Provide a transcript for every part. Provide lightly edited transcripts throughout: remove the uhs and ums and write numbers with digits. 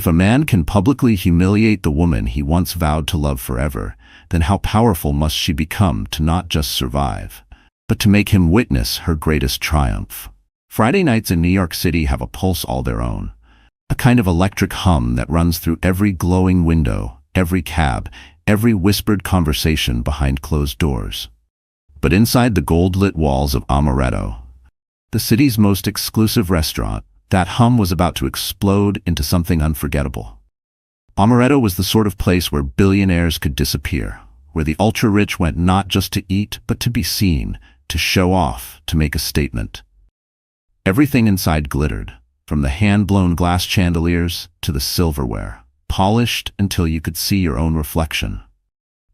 If a man can publicly humiliate the woman he once vowed to love forever, then how powerful must she become to not just survive, but to make him witness her greatest triumph? Friday nights in New York City have a pulse all their own, a kind of electric hum that runs through every glowing window, every cab, every whispered conversation behind closed doors. But inside the gold-lit walls of Amaretto, the city's most exclusive restaurant, that hum was about to explode into something unforgettable. Amaretto was the sort of place where billionaires could disappear, where the ultra-rich went not just to eat, but to be seen, to show off, to make a statement. Everything inside glittered, from the hand-blown glass chandeliers to the silverware, polished until you could see your own reflection.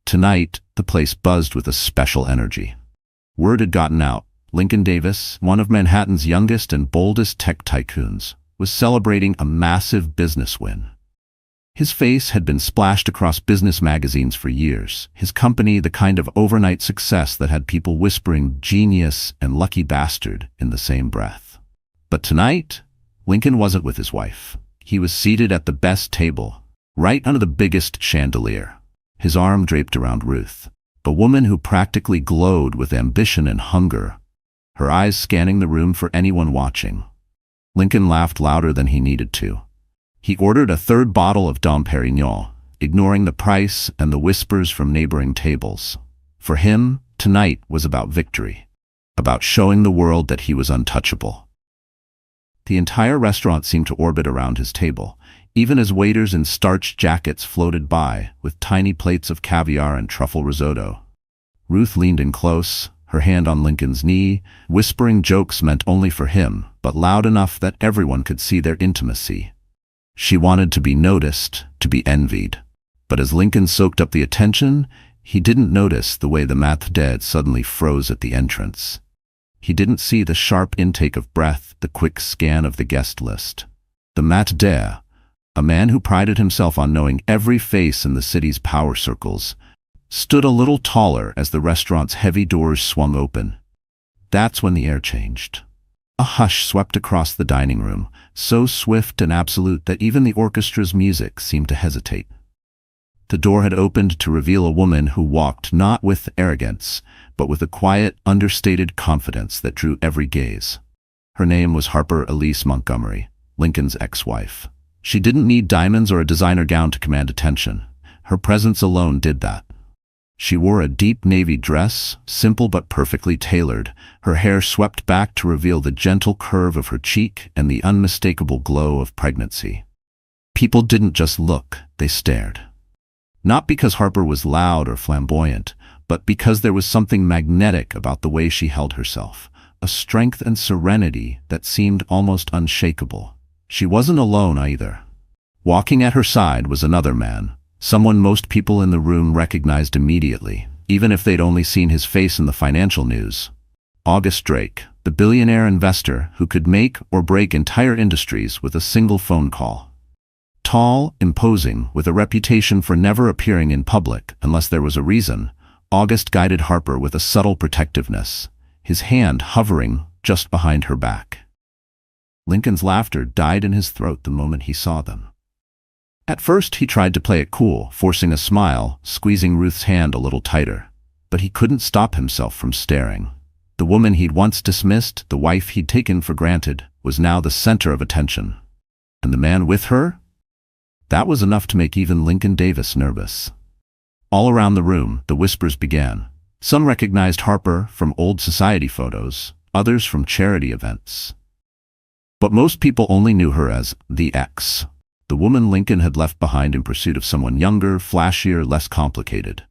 Tonight, the place buzzed with a special energy. Word had gotten out. Lincoln Davis, one of Manhattan's youngest and boldest tech tycoons, was celebrating a massive business win. His face had been splashed across business magazines for years, his company the kind of overnight success that had people whispering genius and lucky bastard in the same breath. But tonight, Lincoln wasn't with his wife. He was seated at the best table, right under the biggest chandelier, his arm draped around Ruth, a woman who practically glowed with ambition and hunger, her eyes scanning the room for anyone watching. Lincoln laughed louder than he needed to. He ordered a third bottle of Dom Perignon, ignoring the price and the whispers from neighboring tables. For him, tonight was about victory, about showing the world that he was untouchable. The entire restaurant seemed to orbit around his table, even as waiters in starched jackets floated by with tiny plates of caviar and truffle risotto. Ruth leaned in close, her hand on Lincoln's knee, whispering jokes meant only for him, but loud enough that everyone could see their intimacy. She wanted to be noticed, to be envied. But as Lincoln soaked up the attention, he didn't notice the way the maître d' suddenly froze at the entrance. He didn't see the sharp intake of breath, the quick scan of the guest list. The maître d', a man who prided himself on knowing every face in the city's power circles, stood a little taller as the restaurant's heavy doors swung open. That's when the air changed. A hush swept across the dining room, so swift and absolute that even the orchestra's music seemed to hesitate. The door had opened to reveal a woman who walked not with arrogance, but with a quiet, understated confidence that drew every gaze. Her name was Harper Elise Montgomery, Lincoln's ex-wife. She didn't need diamonds or a designer gown to command attention. Her presence alone did that. She wore a deep navy dress, simple but perfectly tailored, her hair swept back to reveal the gentle curve of her cheek and the unmistakable glow of pregnancy. People didn't just look, they stared. Not because Harper was loud or flamboyant, but because there was something magnetic about the way she held herself, a strength and serenity that seemed almost unshakable. She wasn't alone either. Walking at her side was another man, someone most people in the room recognized immediately, even if they'd only seen his face in the financial news. August Drake, the billionaire investor who could make or break entire industries with a single phone call. Tall, imposing, with a reputation for never appearing in public unless there was a reason, August guided Harper with a subtle protectiveness, his hand hovering just behind her back. Lincoln's laughter died in his throat the moment he saw them. At first he tried to play it cool, forcing a smile, squeezing Ruth's hand a little tighter. But he couldn't stop himself from staring. The woman he'd once dismissed, the wife he'd taken for granted, was now the center of attention. And the man with her? That was enough to make even Lincoln Davis nervous. All around the room, the whispers began. Some recognized Harper from old society photos, others from charity events. But most people only knew her as the ex, the woman Lincoln had left behind in pursuit of someone younger, flashier, less complicated.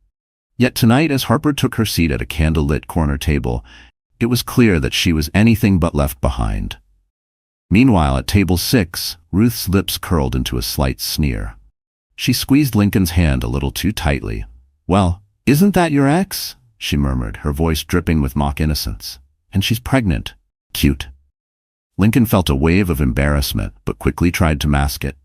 Yet tonight, as Harper took her seat at a candle-lit corner table, it was clear that she was anything but left behind. Meanwhile, at table 6, Ruth's lips curled into a slight sneer. She squeezed Lincoln's hand a little too tightly. "Well, isn't that your ex?" she murmured, her voice dripping with mock innocence. "And she's pregnant. Cute." Lincoln felt a wave of embarrassment, but quickly tried to mask it.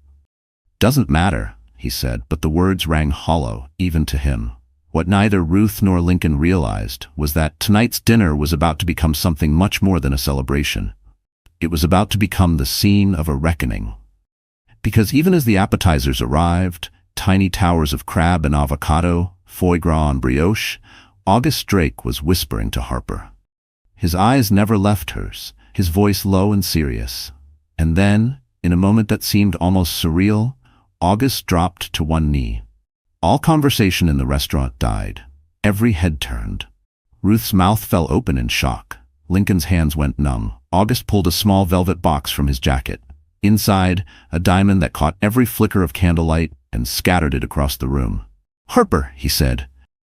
"Doesn't matter," he said, but the words rang hollow, even to him. What neither Ruth nor Lincoln realized was that tonight's dinner was about to become something much more than a celebration. It was about to become the scene of a reckoning. Because even as the appetizers arrived, tiny towers of crab and avocado, foie gras and brioche, August Drake was whispering to Harper. His eyes never left hers, his voice low and serious. And then, in a moment that seemed almost surreal, August dropped to one knee. All conversation in the restaurant died. Every head turned. Ruth's mouth fell open in shock. Lincoln's hands went numb. August pulled a small velvet box from his jacket. Inside, a diamond that caught every flicker of candlelight and scattered it across the room. "Harper," he said,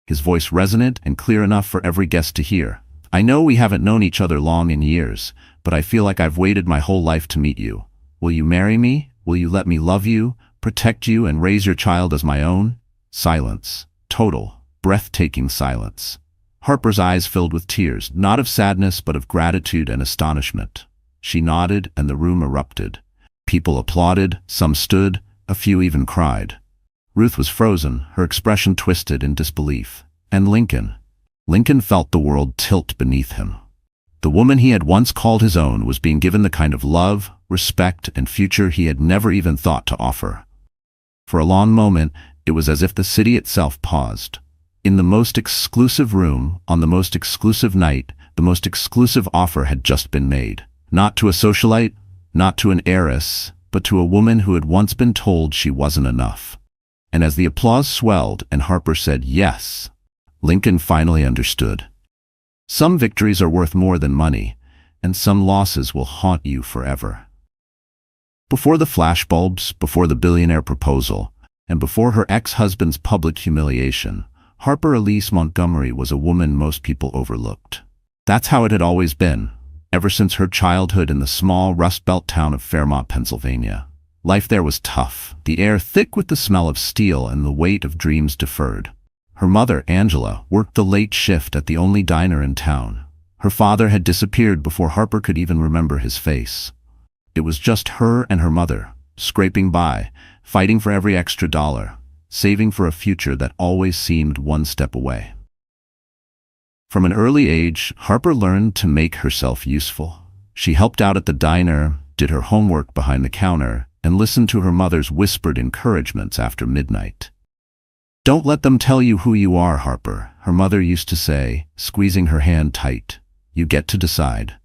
his voice resonant and clear enough for every guest to hear. "I know we haven't known each other long in years, but I feel like I've waited my whole life to meet you. Will you marry me? Will you let me love you, protect you, and raise your child as my own?" Silence. Total, breathtaking silence. Harper's eyes filled with tears, not of sadness but of gratitude and astonishment. She nodded, and the room erupted. People applauded, some stood, a few even cried. Ruth was frozen, her expression twisted in disbelief. And Lincoln felt the world tilt beneath him. The woman he had once called his own was being given the kind of love, respect, and future he had never even thought to offer. For a long moment, it was as if the city itself paused. In the most exclusive room, on the most exclusive night, the most exclusive offer had just been made. Not to a socialite, not to an heiress, but to a woman who had once been told she wasn't enough. And as the applause swelled and Harper said yes, Lincoln finally understood. Some victories are worth more than money, and some losses will haunt you forever. Before the flashbulbs, before the billionaire proposal, and before her ex-husband's public humiliation, Harper Elise Montgomery was a woman most people overlooked. That's how it had always been, ever since her childhood in the small Rust Belt town of Fairmont, Pennsylvania. Life there was tough, the air thick with the smell of steel and the weight of dreams deferred. Her mother, Angela, worked the late shift at the only diner in town. Her father had disappeared before Harper could even remember his face. It was just her and her mother, scraping by, fighting for every extra dollar, saving for a future that always seemed one step away. From an early age, Harper learned to make herself useful. She helped out at the diner, did her homework behind the counter, and listened to her mother's whispered encouragements after midnight. "Don't let them tell you who you are, Harper," her mother used to say, squeezing her hand tight. "You get to decide."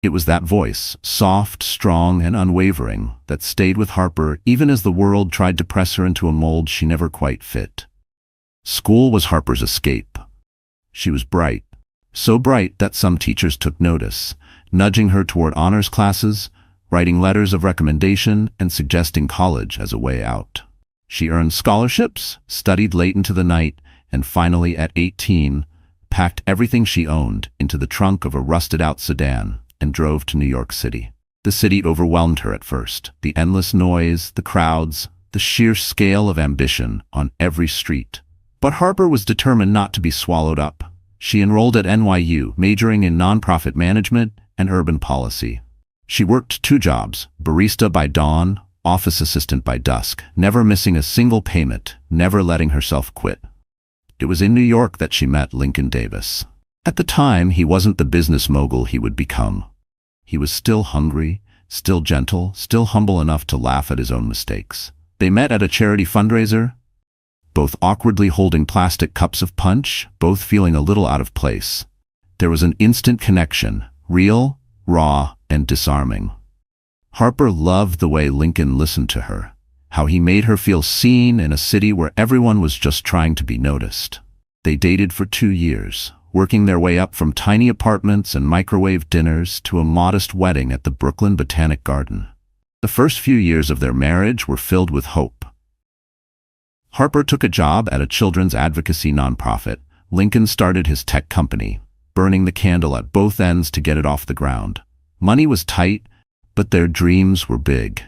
It was that voice, soft, strong, and unwavering, that stayed with Harper even as the world tried to press her into a mold she never quite fit. School was Harper's escape. She was bright, so bright that some teachers took notice, nudging her toward honors classes, writing letters of recommendation, and suggesting college as a way out. She earned scholarships, studied late into the night, and finally, at 18, packed everything she owned into the trunk of a rusted-out sedan and drove to New York City. The city overwhelmed her at first. The endless noise, the crowds, the sheer scale of ambition on every street. But Harper was determined not to be swallowed up. She enrolled at NYU, majoring in nonprofit management and urban policy. She worked 2 jobs, barista by dawn, office assistant by dusk, never missing a single payment, never letting herself quit. It was in New York that she met Lincoln Davis. At the time, he wasn't the business mogul he would become. He was still hungry, still gentle, still humble enough to laugh at his own mistakes. They met at a charity fundraiser, both awkwardly holding plastic cups of punch, both feeling a little out of place. There was an instant connection, real, raw, and disarming. Harper loved the way Lincoln listened to her, how he made her feel seen in a city where everyone was just trying to be noticed. They dated for 2 years, working their way up from tiny apartments and microwave dinners to a modest wedding at the Brooklyn Botanic Garden. The first few years of their marriage were filled with hope. Harper took a job at a children's advocacy nonprofit. Lincoln started his tech company, burning the candle at both ends to get it off the ground. Money was tight, but their dreams were big.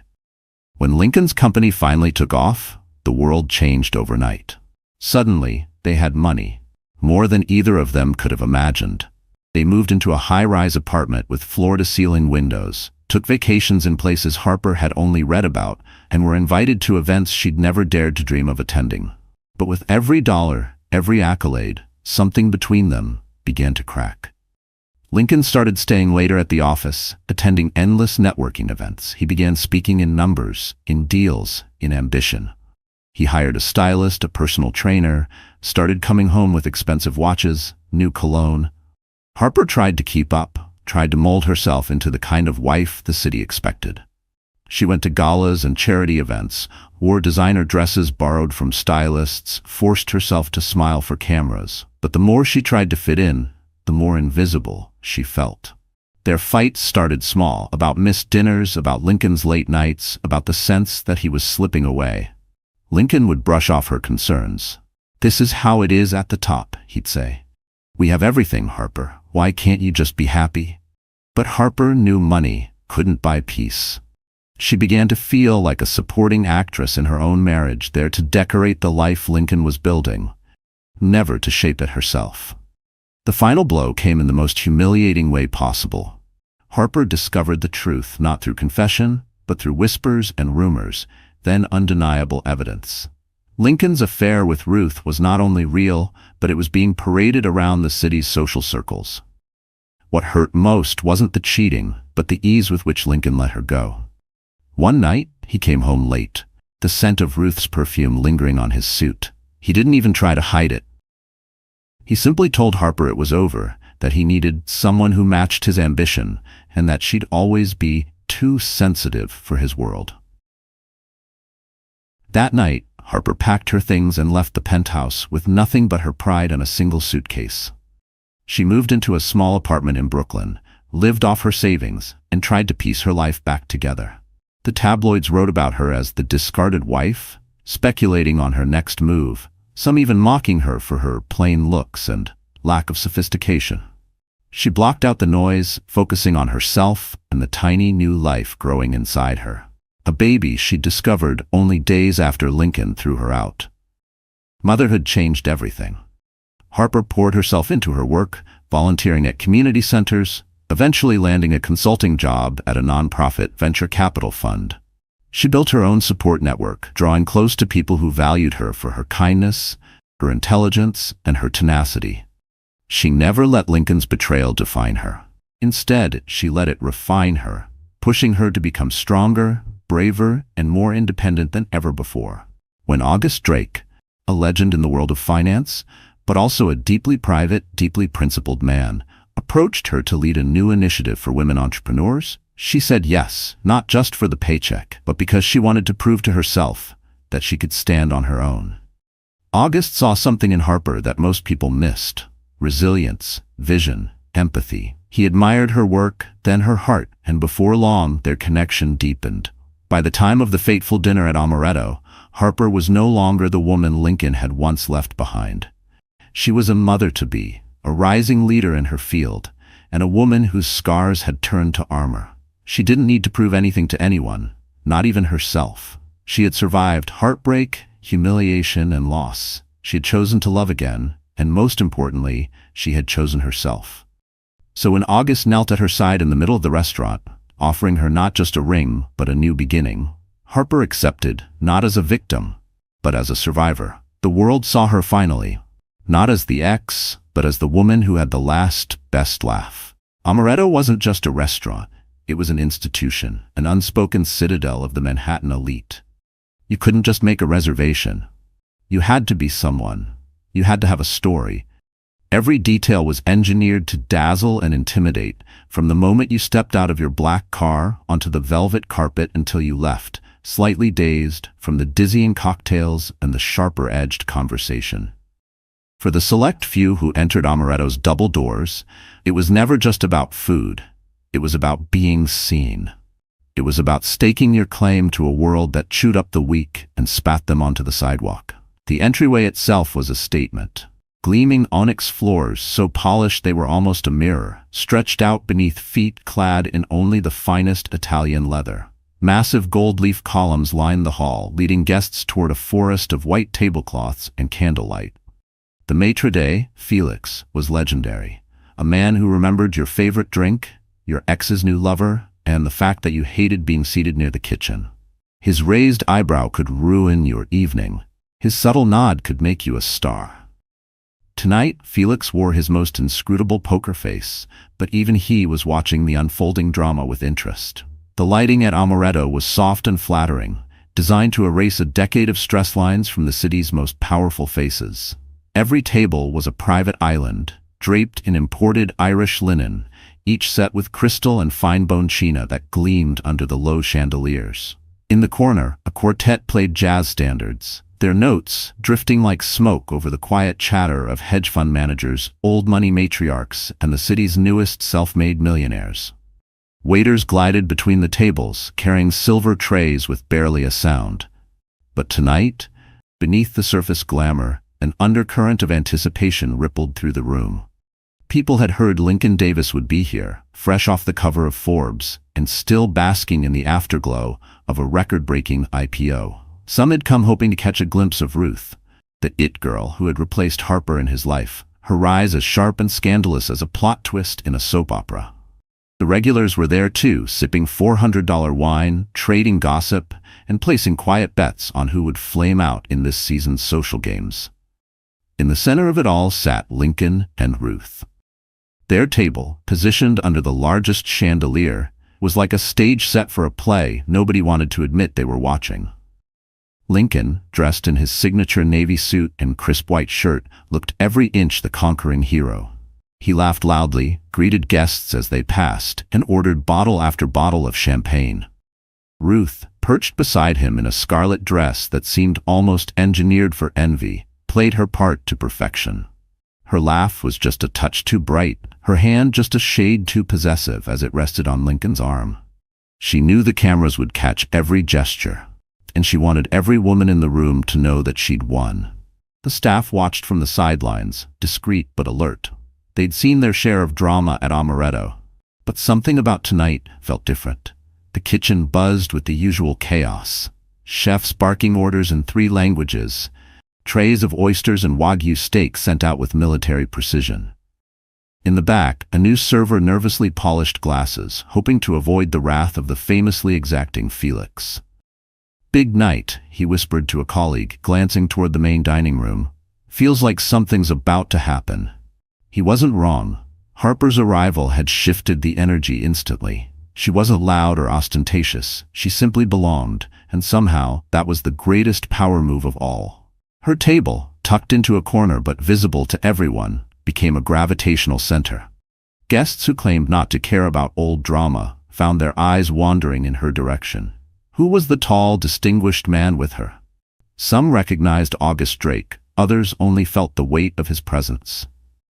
When Lincoln's company finally took off, the world changed overnight. Suddenly, they had money, more than either of them could have imagined. They moved into a high-rise apartment with floor-to-ceiling windows, took vacations in places Harper had only read about, and were invited to events she'd never dared to dream of attending. But with every dollar, every accolade, something between them began to crack. Lincoln started staying later at the office, attending endless networking events. He began speaking in numbers, in deals, in ambition. He hired a stylist, a personal trainer, started coming home with expensive watches, new cologne. Harper tried to keep up, tried to mold herself into the kind of wife the city expected. She went to galas and charity events, wore designer dresses borrowed from stylists, forced herself to smile for cameras. But the more she tried to fit in, the more invisible she felt. Their fights started small, about missed dinners, about Lincoln's late nights, about the sense that he was slipping away. Lincoln would brush off her concerns. "This is how it is at the top," he'd say. "We have everything, Harper. Why can't you just be happy?" But Harper knew money couldn't buy peace. She began to feel like a supporting actress in her own marriage, there to decorate the life Lincoln was building, never to shape it herself. The final blow came in the most humiliating way possible. Harper discovered the truth, not through confession, but through whispers and rumors, then undeniable evidence. Lincoln's affair with Ruth was not only real, but it was being paraded around the city's social circles. What hurt most wasn't the cheating, but the ease with which Lincoln let her go. One night, he came home late, the scent of Ruth's perfume lingering on his suit. He didn't even try to hide it. He simply told Harper it was over, that he needed someone who matched his ambition, and that she'd always be too sensitive for his world. That night, Harper packed her things and left the penthouse with nothing but her pride and a single suitcase. She moved into a small apartment in Brooklyn, lived off her savings, and tried to piece her life back together. The tabloids wrote about her as the discarded wife, speculating on her next move, some even mocking her for her plain looks and lack of sophistication. She blocked out the noise, focusing on herself and the tiny new life growing inside her. A baby she'd discovered only days after Lincoln threw her out. Motherhood changed everything. Harper poured herself into her work, volunteering at community centers, eventually landing a consulting job at a nonprofit venture capital fund. She built her own support network, drawing close to people who valued her for her kindness, her intelligence, and her tenacity. She never let Lincoln's betrayal define her. Instead, she let it refine her, pushing her to become stronger, braver, and more independent than ever before. When August Drake, a legend in the world of finance, but also a deeply private, deeply principled man, approached her to lead a new initiative for women entrepreneurs, she said yes, not just for the paycheck, but because she wanted to prove to herself that she could stand on her own. August saw something in Harper that most people missed: resilience, vision, empathy. He admired her work, then her heart, and before long, their connection deepened. By the time of the fateful dinner at Amaretto, Harper was no longer the woman Lincoln had once left behind. She was a mother-to-be, a rising leader in her field, and a woman whose scars had turned to armor. She didn't need to prove anything to anyone, not even herself. She had survived heartbreak, humiliation, and loss. She had chosen to love again, and most importantly, she had chosen herself. So when August knelt at her side in the middle of the restaurant, offering her not just a ring, but a new beginning, Harper accepted, not as a victim, but as a survivor. The world saw her finally, not as the ex, but as the woman who had the last, best laugh. Amaretto wasn't just a restaurant. It was an institution, an unspoken citadel of the Manhattan elite. You couldn't just make a reservation. You had to be someone. You had to have a story. Every detail was engineered to dazzle and intimidate, from the moment you stepped out of your black car onto the velvet carpet until you left, slightly dazed from the dizzying cocktails and the sharper-edged conversation. For the select few who entered Amaretto's double doors, it was never just about food. It was about being seen. It was about staking your claim to a world that chewed up the weak and spat them onto the sidewalk. The entryway itself was a statement. Gleaming onyx floors, so polished they were almost a mirror, stretched out beneath feet clad in only the finest Italian leather. Massive gold leaf columns lined the hall, leading guests toward a forest of white tablecloths and candlelight. The maitre d', Felix, was legendary. A man who remembered your favorite drink, your ex's new lover, and the fact that you hated being seated near the kitchen. His raised eyebrow could ruin your evening. His subtle nod could make you a star. Tonight, Felix wore his most inscrutable poker face, but even he was watching the unfolding drama with interest. The lighting at Amaretto was soft and flattering, designed to erase a decade of stress lines from the city's most powerful faces. Every table was a private island, draped in imported Irish linen, each set with crystal and fine-bone china that gleamed under the low chandeliers. In the corner, a quartet played jazz standards, their notes drifting like smoke over the quiet chatter of hedge fund managers, old money matriarchs, and the city's newest self-made millionaires. Waiters glided between the tables, carrying silver trays with barely a sound. But tonight, beneath the surface glamour, an undercurrent of anticipation rippled through the room. People had heard Lincoln Davis would be here, fresh off the cover of Forbes, and still basking in the afterglow of a record-breaking IPO. Some had come hoping to catch a glimpse of Ruth, the it girl who had replaced Harper in his life, her rise as sharp and scandalous as a plot twist in a soap opera. The regulars were there too, sipping $400 wine, trading gossip, and placing quiet bets on who would flame out in this season's social games. In the center of it all sat Lincoln and Ruth. Their table, positioned under the largest chandelier, was like a stage set for a play nobody wanted to admit they were watching. Lincoln, dressed in his signature navy suit and crisp white shirt, looked every inch the conquering hero. He laughed loudly, greeted guests as they passed, and ordered bottle after bottle of champagne. Ruth, perched beside him in a scarlet dress that seemed almost engineered for envy, played her part to perfection. Her laugh was just a touch too bright, her hand just a shade too possessive as it rested on Lincoln's arm. She knew the cameras would catch every gesture, and she wanted every woman in the room to know that she'd won. The staff watched from the sidelines, discreet but alert. They'd seen their share of drama at Amaretto, but something about tonight felt different. The kitchen buzzed with the usual chaos. Chefs barking orders in 3 languages, trays of oysters and Wagyu steak sent out with military precision. In the back, a new server nervously polished glasses, hoping to avoid the wrath of the famously exacting Felix. "Big night," he whispered to a colleague, glancing toward the main dining room. "Feels like something's about to happen." He wasn't wrong. Harper's arrival had shifted the energy instantly. She wasn't loud or ostentatious, she simply belonged, and somehow that was the greatest power move of all. Her table, tucked into a corner but visible to everyone, became a gravitational center. Guests who claimed not to care about old drama found their eyes wandering in her direction. Who was the tall, distinguished man with her? Some recognized August Drake, others only felt the weight of his presence.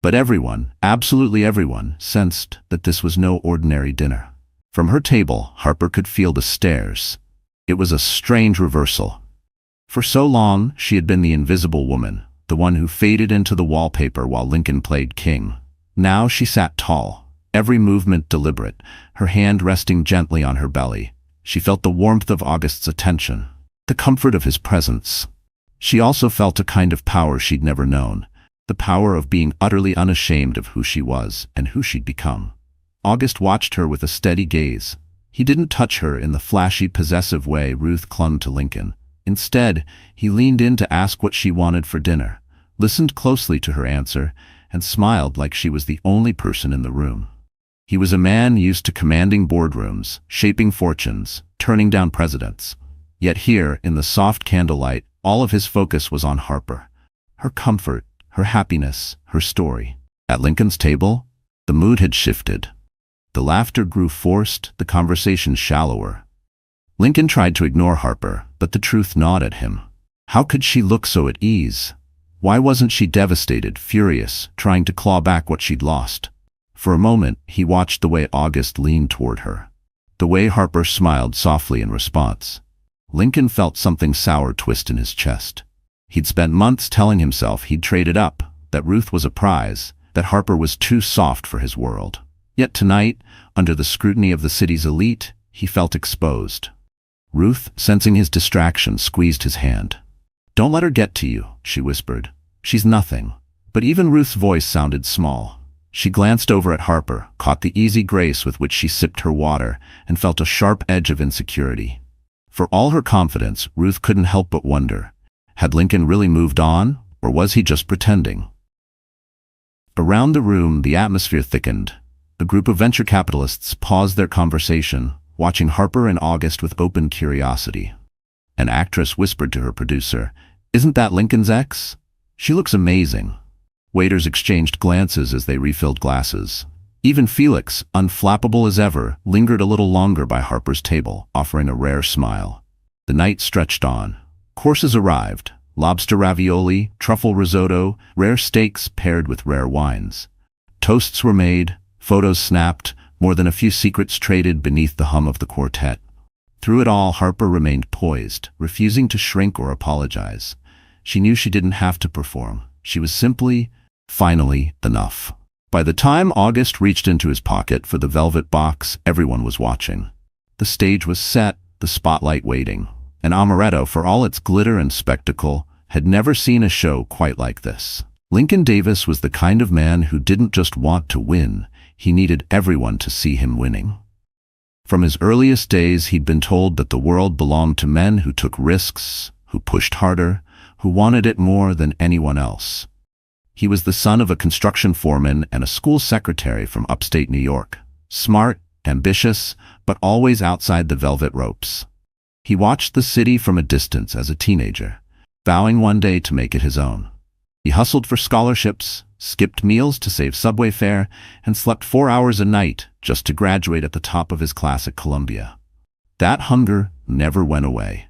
But everyone, absolutely everyone, sensed that this was no ordinary dinner. From her table, Harper could feel the stares. It was a strange reversal. For so long, she had been the invisible woman, the one who faded into the wallpaper while Lincoln played king. Now she sat tall, every movement deliberate, her hand resting gently on her belly. She felt the warmth of August's attention, the comfort of his presence. She also felt a kind of power she'd never known, the power of being utterly unashamed of who she was and who she'd become. August watched her with a steady gaze. He didn't touch her in the flashy, possessive way Ruth clung to Lincoln. Instead, he leaned in to ask what she wanted for dinner, listened closely to her answer, and smiled like she was the only person in the room. He was a man used to commanding boardrooms, shaping fortunes, turning down presidents. Yet here, in the soft candlelight, all of his focus was on Harper. Her comfort, her happiness, her story. At Lincoln's table, the mood had shifted. The laughter grew forced, the conversation shallower. Lincoln tried to ignore Harper, but the truth gnawed at him. How could she look so at ease? Why wasn't she devastated, furious, trying to claw back what she'd lost? For a moment, he watched the way August leaned toward her, the way Harper smiled softly in response. Lincoln felt something sour twist in his chest. He'd spent months telling himself he'd traded up, that Ruth was a prize, that Harper was too soft for his world. Yet tonight, under the scrutiny of the city's elite, he felt exposed. Ruth, sensing his distraction, squeezed his hand. "Don't let her get to you," she whispered. "She's nothing." But even Ruth's voice sounded small. She glanced over at Harper, caught the easy grace with which she sipped her water, and felt a sharp edge of insecurity. For all her confidence, Ruth couldn't help but wonder, had Lincoln really moved on, or was he just pretending? Around the room, the atmosphere thickened. A group of venture capitalists paused their conversation, watching Harper and August with open curiosity. An actress whispered to her producer, "Isn't that Lincoln's ex? She looks amazing." Waiters exchanged glances as they refilled glasses. Even Felix, unflappable as ever, lingered a little longer by Harper's table, offering a rare smile. The night stretched on. Courses arrived: lobster ravioli, truffle risotto, rare steaks paired with rare wines. Toasts were made, photos snapped, more than a few secrets traded beneath the hum of the quartet. Through it all, Harper remained poised, refusing to shrink or apologize. She knew she didn't have to perform. She was simply, finally, enough. By the time August reached into his pocket for the velvet box, everyone was watching. The stage was set, the spotlight waiting. And Amaretto, for all its glitter and spectacle, had never seen a show quite like this. Lincoln Davis was the kind of man who didn't just want to win, he needed everyone to see him winning. From his earliest days, he'd been told that the world belonged to men who took risks, who pushed harder, who wanted it more than anyone else. He was the son of a construction foreman and a school secretary from upstate New York. Smart, ambitious, but always outside the velvet ropes. He watched the city from a distance as a teenager, vowing one day to make it his own. He hustled for scholarships, skipped meals to save subway fare, and slept 4 hours a night just to graduate at the top of his class at Columbia. That hunger never went away.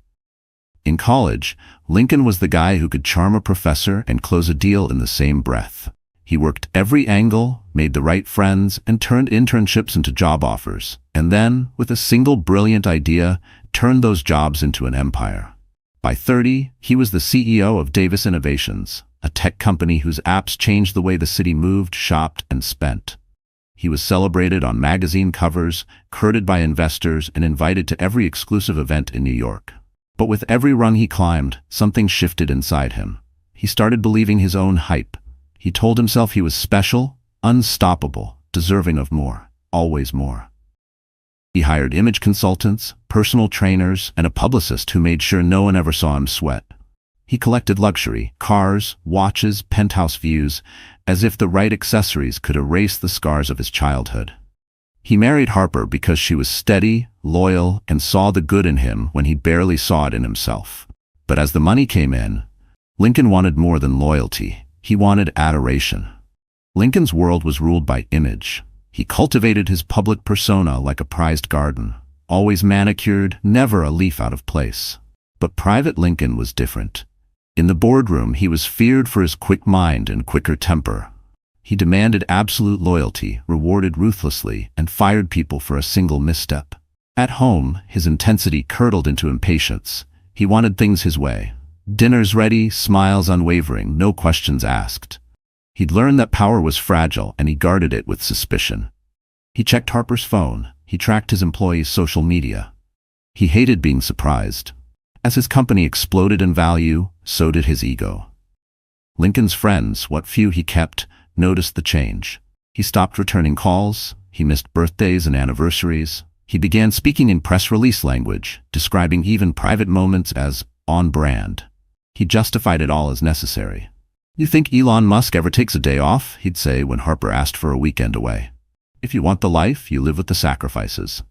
In college, Lincoln was the guy who could charm a professor and close a deal in the same breath. He worked every angle, made the right friends, and turned internships into job offers, and then, with a single brilliant idea, turned those jobs into an empire. By 30, he was the CEO of Davis Innovations, a tech company whose apps changed the way the city moved, shopped, and spent. He was celebrated on magazine covers, courted by investors, and invited to every exclusive event in New York. But with every rung he climbed, something shifted inside him. He started believing his own hype. He told himself he was special, unstoppable, deserving of more, always more. He hired image consultants, personal trainers, and a publicist who made sure no one ever saw him sweat. He collected luxury, cars, watches, penthouse views, as if the right accessories could erase the scars of his childhood. He married Harper because she was steady, loyal, and saw the good in him when he barely saw it in himself. But as the money came in, Lincoln wanted more than loyalty. He wanted adoration. Lincoln's world was ruled by image. He cultivated his public persona like a prized garden, always manicured, never a leaf out of place. But private Lincoln was different. In the boardroom, he was feared for his quick mind and quicker temper. He demanded absolute loyalty, rewarded ruthlessly, and fired people for a single misstep. At home, his intensity curdled into impatience. He wanted things his way. Dinners ready, smiles unwavering, no questions asked. He'd learned that power was fragile, and he guarded it with suspicion. He checked Harper's phone. He tracked his employees' social media. He hated being surprised. As his company exploded in value, so did his ego. Lincoln's friends, what few he kept, noticed the change. He stopped returning calls. He missed birthdays and anniversaries. He began speaking in press release language, describing even private moments as on brand. He justified it all as necessary. "You think Elon Musk ever takes a day off?" he'd say when Harper asked for a weekend away. "If you want the life, you live with the sacrifices."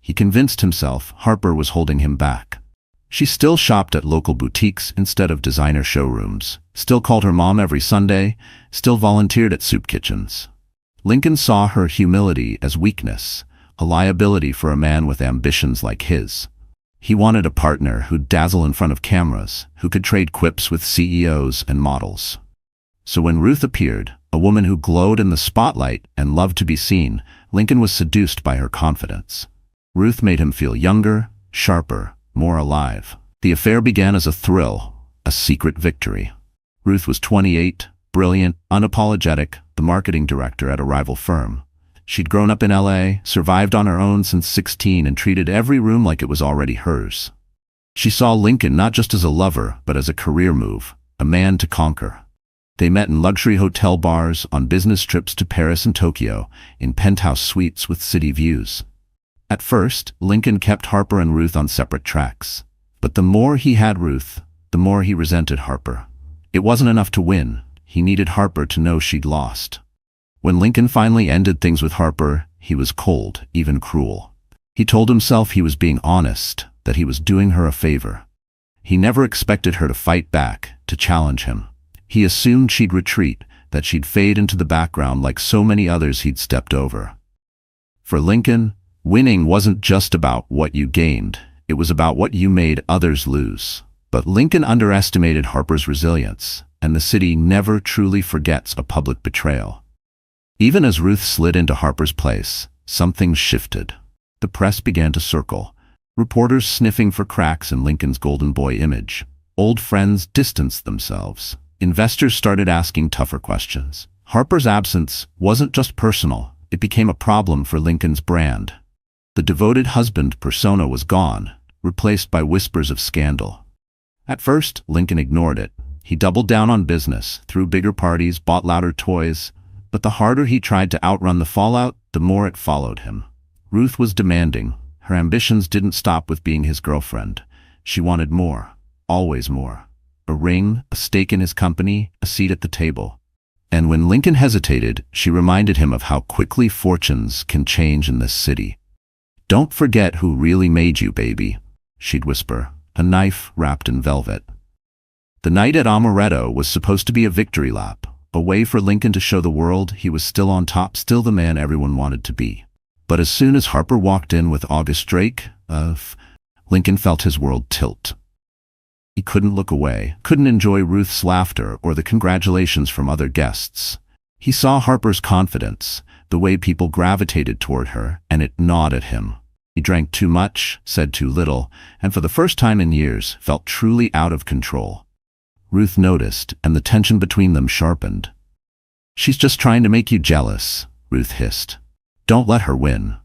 He convinced himself Harper was holding him back. She still shopped at local boutiques instead of designer showrooms, still called her mom every Sunday, still volunteered at soup kitchens. Lincoln saw her humility as weakness, a liability for a man with ambitions like his. He wanted a partner who'd dazzle in front of cameras, who could trade quips with CEOs and models. So when Ruth appeared, a woman who glowed in the spotlight and loved to be seen, Lincoln was seduced by her confidence. Ruth made him feel younger, sharper, more alive. The affair began as a thrill, a secret victory. Ruth was 28, brilliant, unapologetic, the marketing director at a rival firm. She'd grown up in LA, survived on her own since 16, and treated every room like it was already hers. She saw Lincoln not just as a lover, but as a career move, a man to conquer. They met in luxury hotel bars, on business trips to Paris and Tokyo, in penthouse suites with city views. At first, Lincoln kept Harper and Ruth on separate tracks. But the more he had Ruth, the more he resented Harper. It wasn't enough to win. He needed Harper to know she'd lost. When Lincoln finally ended things with Harper, he was cold, even cruel. He told himself he was being honest, that he was doing her a favor. He never expected her to fight back, to challenge him. He assumed she'd retreat, that she'd fade into the background like so many others he'd stepped over. For Lincoln, winning wasn't just about what you gained, it was about what you made others lose. But Lincoln underestimated Harper's resilience, and the city never truly forgets a public betrayal. Even as Ruth slid into Harper's place, something shifted. The press began to circle, reporters sniffing for cracks in Lincoln's golden boy image. Old friends distanced themselves. Investors started asking tougher questions. Harper's absence wasn't just personal, it became a problem for Lincoln's brand. The devoted husband persona was gone, replaced by whispers of scandal. At first, Lincoln ignored it. He doubled down on business, threw bigger parties, bought louder toys, but the harder he tried to outrun the fallout, the more it followed him. Ruth was demanding. Her ambitions didn't stop with being his girlfriend. She wanted more, always more. A ring, a stake in his company, a seat at the table. And when Lincoln hesitated, she reminded him of how quickly fortunes can change in this city. "Don't forget who really made you, baby," she'd whisper, a knife wrapped in velvet. The night at Amaretto was supposed to be a victory lap, a way for Lincoln to show the world he was still on top, still the man everyone wanted to be. But as soon as Harper walked in with August Drake, Lincoln felt his world tilt. He couldn't look away, couldn't enjoy Ruth's laughter or the congratulations from other guests. He saw Harper's confidence, the way people gravitated toward her, and it gnawed at him. He drank too much, said too little, and for the first time in years felt truly out of control. Ruth noticed, and the tension between them sharpened. "She's just trying to make you jealous," Ruth hissed. "Don't let her win."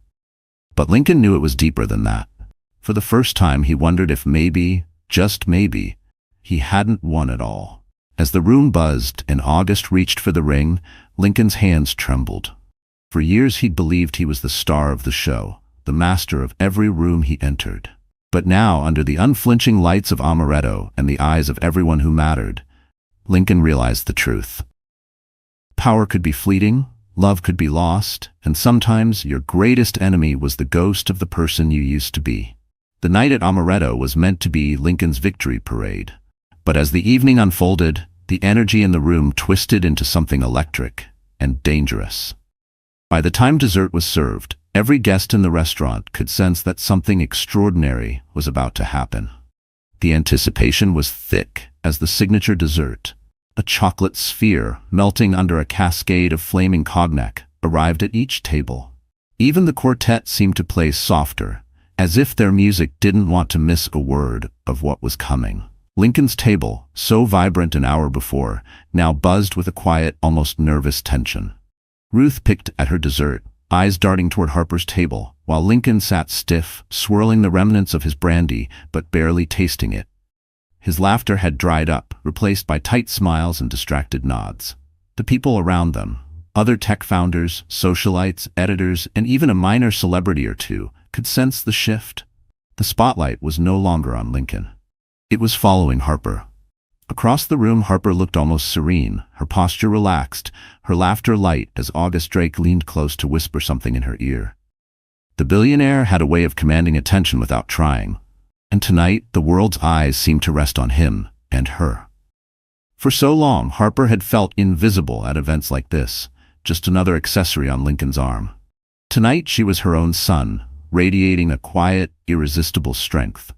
But Lincoln knew it was deeper than that. For the first time he wondered if maybe, just maybe, he hadn't won at all. As the room buzzed and August reached for the ring, Lincoln's hands trembled. For years he'd believed he was the star of the show, the master of every room he entered. But now, under the unflinching lights of Amaretto and the eyes of everyone who mattered, Lincoln realized the truth. Power could be fleeting, love could be lost, and sometimes your greatest enemy was the ghost of the person you used to be. The night at Amaretto was meant to be Lincoln's victory parade. But as the evening unfolded, the energy in the room twisted into something electric and dangerous. By the time dessert was served, every guest in the restaurant could sense that something extraordinary was about to happen. The anticipation was thick as the signature dessert, a chocolate sphere melting under a cascade of flaming cognac, arrived at each table. Even the quartet seemed to play softer, as if their music didn't want to miss a word of what was coming. Lincoln's table, so vibrant an hour before, now buzzed with a quiet, almost nervous tension. Ruth picked at her dessert, eyes darting toward Harper's table, while Lincoln sat stiff, swirling the remnants of his brandy, but barely tasting it. His laughter had dried up, replaced by tight smiles and distracted nods. The people around them, other tech founders, socialites, editors, and even a minor celebrity or two, could sense the shift. The spotlight was no longer on Lincoln. It was following Harper. Across the room, Harper looked almost serene, her posture relaxed, her laughter light as August Drake leaned close to whisper something in her ear. The billionaire had a way of commanding attention without trying, and tonight the world's eyes seemed to rest on him and her. For so long, Harper had felt invisible at events like this, just another accessory on Lincoln's arm. Tonight she was her own sun, radiating a quiet, irresistible strength.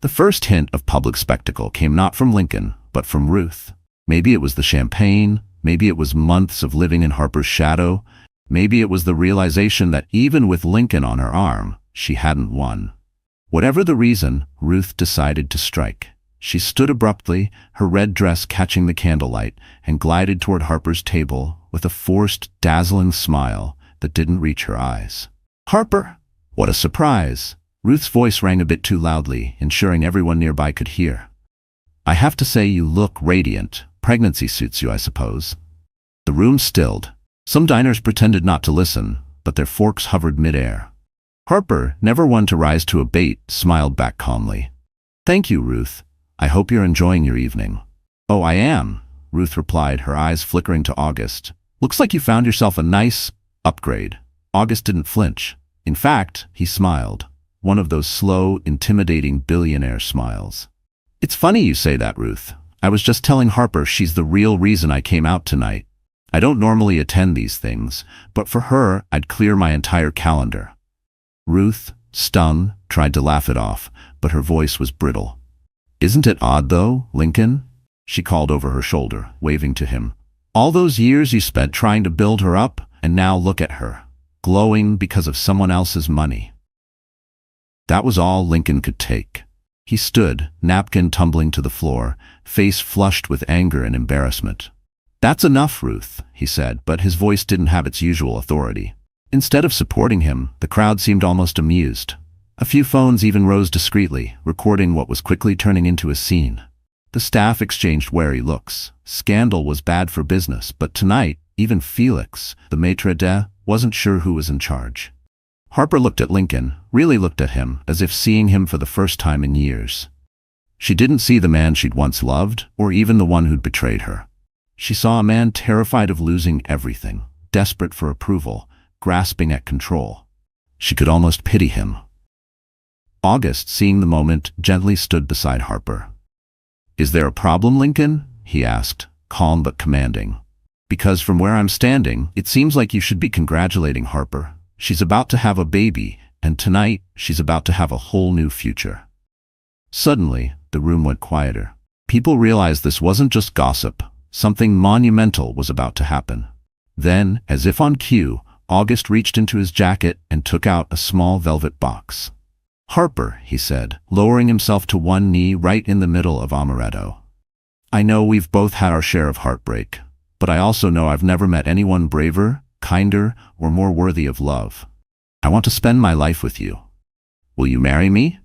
The first hint of public spectacle came not from Lincoln, but from Ruth. Maybe it was the champagne, maybe it was months of living in Harper's shadow, maybe it was the realization that even with Lincoln on her arm, she hadn't won. Whatever the reason, Ruth decided to strike. She stood abruptly, her red dress catching the candlelight, and glided toward Harper's table with a forced, dazzling smile that didn't reach her eyes. "Harper!" What a surprise! Ruth's voice rang a bit too loudly, ensuring everyone nearby could hear. "I have to say you look radiant. Pregnancy suits you, I suppose." The room stilled. Some diners pretended not to listen, but their forks hovered midair. Harper, never one to rise to a bait, smiled back calmly. "Thank you, Ruth. I hope you're enjoying your evening." "Oh, I am," Ruth replied, her eyes flickering to August. "Looks like you found yourself a nice upgrade." August didn't flinch. In fact, he smiled. One of those slow, intimidating billionaire smiles. "It's funny you say that, Ruth. I was just telling Harper she's the real reason I came out tonight. I don't normally attend these things, but for her, I'd clear my entire calendar." Ruth, stung, tried to laugh it off, but her voice was brittle. "Isn't it odd, though, Lincoln?" she called over her shoulder, waving to him. "All those years you spent trying to build her up, and now look at her, glowing because of someone else's money." That was all Lincoln could take. He stood, napkin tumbling to the floor, face flushed with anger and embarrassment. "That's enough, Ruth," he said, but his voice didn't have its usual authority. Instead of supporting him, the crowd seemed almost amused. A few phones even rose discreetly, recording what was quickly turning into a scene. The staff exchanged wary looks. Scandal was bad for business, but tonight, even Felix, the maitre d', wasn't sure who was in charge. Harper looked at Lincoln, really looked at him, as if seeing him for the first time in years. She didn't see the man she'd once loved, or even the one who'd betrayed her. She saw a man terrified of losing everything, desperate for approval, grasping at control. She could almost pity him. August, seeing the moment, gently stood beside Harper. "Is there a problem, Lincoln?" he asked, calm but commanding. "Because from where I'm standing, it seems like you should be congratulating Harper. She's about to have a baby, and tonight, she's about to have a whole new future." Suddenly, the room went quieter. People realized this wasn't just gossip. Something monumental was about to happen. Then, as if on cue, August reached into his jacket and took out a small velvet box. "Harper," he said, lowering himself to one knee right in the middle of Amaretto. "I know we've both had our share of heartbreak, but I also know I've never met anyone braver, kinder, or more worthy of love. I want to spend my life with you. Will you marry me?"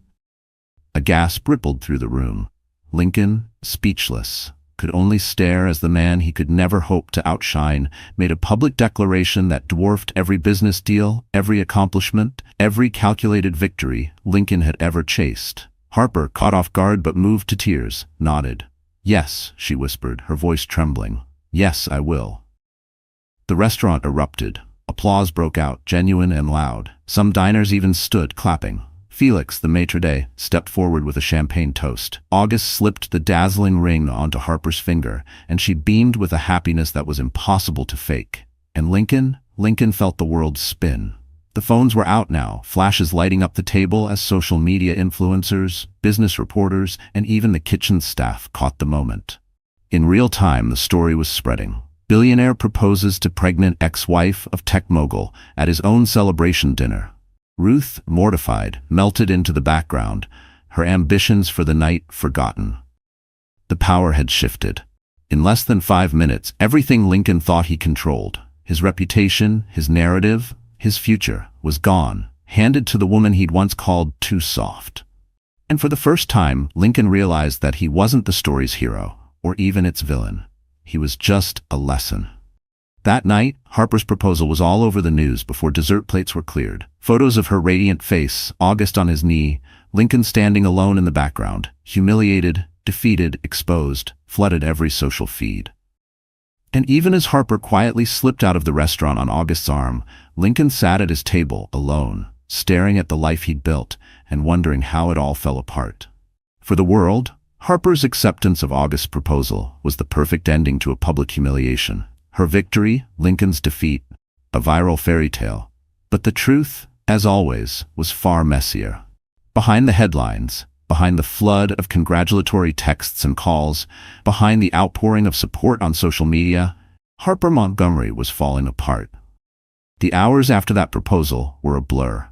A gasp rippled through the room. Lincoln, speechless, could only stare as the man he could never hope to outshine made a public declaration that dwarfed every business deal, every accomplishment, every calculated victory Lincoln had ever chased. Harper, caught off guard but moved to tears, nodded. "Yes," she whispered, her voice trembling. "Yes, I will." The restaurant erupted. Applause broke out, genuine and loud. Some diners even stood, clapping. Felix, the maitre d', stepped forward with a champagne toast. August slipped the dazzling ring onto Harper's finger, and she beamed with a happiness that was impossible to fake. And Lincoln felt the world spin. The phones were out now, flashes lighting up the table as social media influencers, business reporters, and even the kitchen staff caught the moment. In real time, the story was spreading. Billionaire proposes to pregnant ex-wife of tech mogul at his own celebration dinner. Ruth, mortified, melted into the background, her ambitions for the night forgotten. The power had shifted. In less than 5 minutes, everything Lincoln thought he controlled, his reputation, his narrative, his future, was gone, handed to the woman he'd once called too soft. And for the first time, Lincoln realized that he wasn't the story's hero, or even its villain. He was just a lesson. That night, Harper's proposal was all over the news before dessert plates were cleared. Photos of her radiant face, August on his knee, Lincoln standing alone in the background, humiliated, defeated, exposed, flooded every social feed. And even as Harper quietly slipped out of the restaurant on August's arm, Lincoln sat at his table, alone, staring at the life he'd built and wondering how it all fell apart. For the world, Harper's acceptance of August's proposal was the perfect ending to a public humiliation. Her victory, Lincoln's defeat, a viral fairy tale. But the truth, as always, was far messier. Behind the headlines, behind the flood of congratulatory texts and calls, behind the outpouring of support on social media, Harper Montgomery was falling apart. The hours after that proposal were a blur.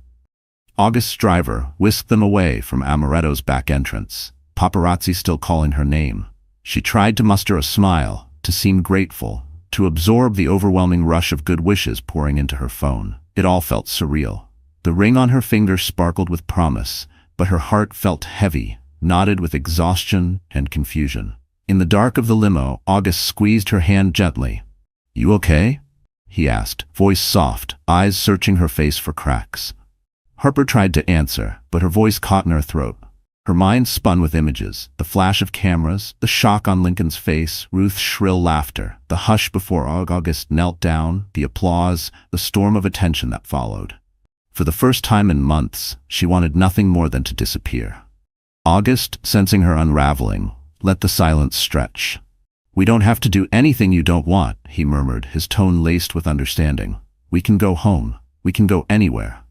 August's driver whisked them away from Amaretto's back entrance, paparazzi still calling her name. She tried to muster a smile, to seem grateful, to absorb the overwhelming rush of good wishes pouring into her phone. It all felt surreal. The ring on her finger sparkled with promise, but her heart felt heavy, knotted with exhaustion and confusion. In the dark of the limo, August squeezed her hand gently. "You okay?" he asked, voice soft, eyes searching her face for cracks. Harper tried to answer, but her voice caught in her throat. Her mind spun with images, the flash of cameras, the shock on Lincoln's face, Ruth's shrill laughter, the hush before August knelt down, the applause, the storm of attention that followed. For the first time in months, she wanted nothing more than to disappear. August, sensing her unraveling, let the silence stretch. "We don't have to do anything you don't want," he murmured, his tone laced with understanding. "We can go home. We can go anywhere."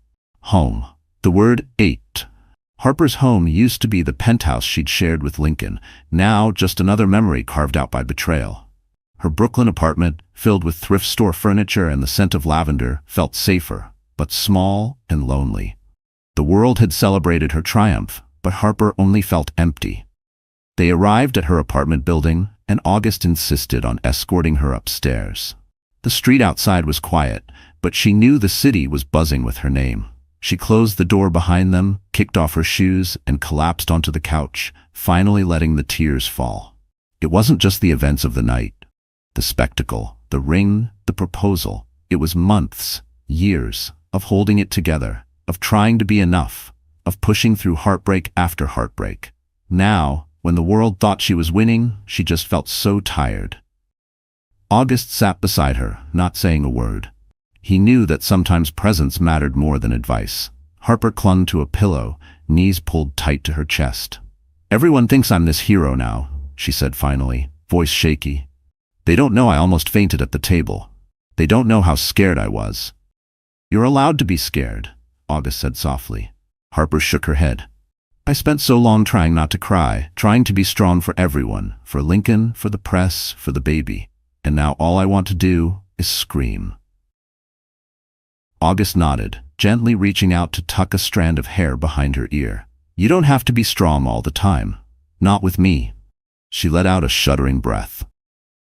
Home. The word ached. Harper's home used to be the penthouse she'd shared with Lincoln, now just another memory carved out by betrayal. Her Brooklyn apartment, filled with thrift store furniture and the scent of lavender, felt safer, but small and lonely. The world had celebrated her triumph, but Harper only felt empty. They arrived at her apartment building, and August insisted on escorting her upstairs. The street outside was quiet, but she knew the city was buzzing with her name. She closed the door behind them, kicked off her shoes, and collapsed onto the couch, finally letting the tears fall. It wasn't just the events of the night, the spectacle, the ring, the proposal. It was months, years, of holding it together, of trying to be enough, of pushing through heartbreak after heartbreak. Now, when the world thought she was winning, she just felt so tired. August sat beside her, not saying a word. He knew that sometimes presence mattered more than advice. Harper clung to a pillow, knees pulled tight to her chest. "Everyone thinks I'm this hero now," she said finally, voice shaky. "They don't know I almost fainted at the table. They don't know how scared I was." "You're allowed to be scared," August said softly. Harper shook her head. "I spent so long trying not to cry, trying to be strong for everyone, for Lincoln, for the press, for the baby. And now all I want to do is scream." August nodded, gently reaching out to tuck a strand of hair behind her ear. "You don't have to be strong all the time. Not with me." She let out a shuddering breath.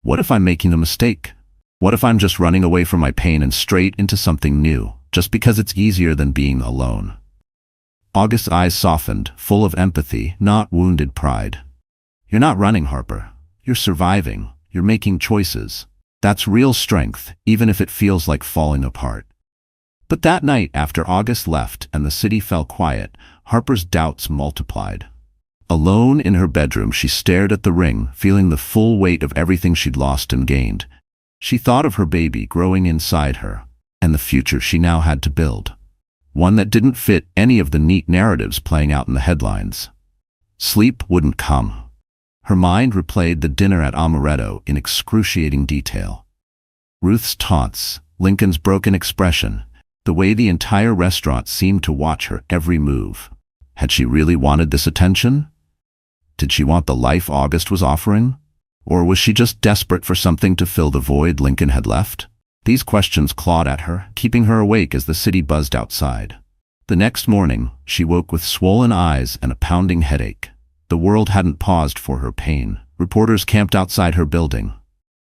"What if I'm making a mistake? What if I'm just running away from my pain and straight into something new, just because it's easier than being alone?" August's eyes softened, full of empathy, not wounded pride. "You're not running, Harper. You're surviving. You're making choices. That's real strength, even if it feels like falling apart." But that night, after August left and the city fell quiet, Harper's doubts multiplied. Alone in her bedroom, she stared at the ring, feeling the full weight of everything she'd lost and gained. She thought of her baby growing inside her, and the future she now had to build. One that didn't fit any of the neat narratives playing out in the headlines. Sleep wouldn't come. Her mind replayed the dinner at Amaretto in excruciating detail. Ruth's taunts, Lincoln's broken expression, the way the entire restaurant seemed to watch her every move. Had she really wanted this attention? Did she want the life August was offering? Or was she just desperate for something to fill the void Lincoln had left? These questions clawed at her, keeping her awake as the city buzzed outside. The next morning, she woke with swollen eyes and a pounding headache. The world hadn't paused for her pain. Reporters camped outside her building.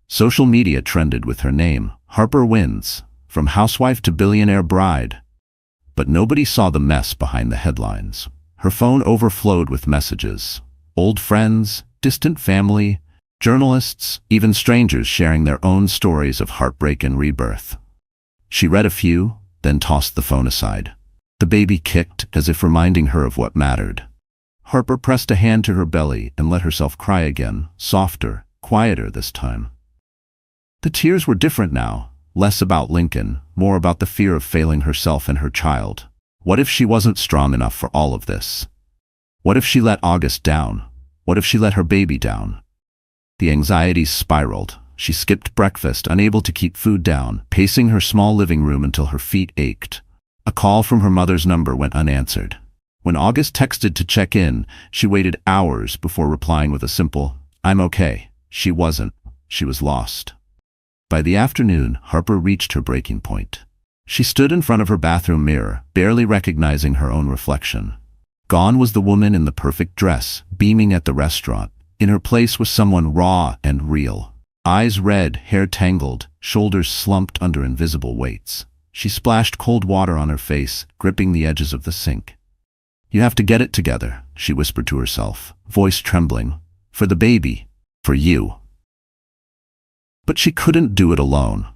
Social media trended with her name. Harper wins, from housewife to billionaire bride. But nobody saw the mess behind the headlines. Her phone overflowed with messages. Old friends, distant family, journalists, even strangers sharing their own stories of heartbreak and rebirth. She read a few, then tossed the phone aside. The baby kicked, as if reminding her of what mattered. Harper pressed a hand to her belly and let herself cry again, softer, quieter this time. The tears were different now. Less about Lincoln, more about the fear of failing herself and her child. What if she wasn't strong enough for all of this? What if she let August down? What if she let her baby down? The anxieties spiraled. She skipped breakfast, unable to keep food down, pacing her small living room until her feet ached. A call from her mother's number went unanswered. When August texted to check in, she waited hours before replying with a simple, "I'm okay." She wasn't. She was lost. By the afternoon, Harper reached her breaking point. She stood in front of her bathroom mirror, barely recognizing her own reflection. Gone was the woman in the perfect dress, beaming at the restaurant. In her place was someone raw and real. Eyes red, hair tangled, shoulders slumped under invisible weights. She splashed cold water on her face, gripping the edges of the sink. "You have to get it together," she whispered to herself, voice trembling. "For the baby. For you." But she couldn't do it alone.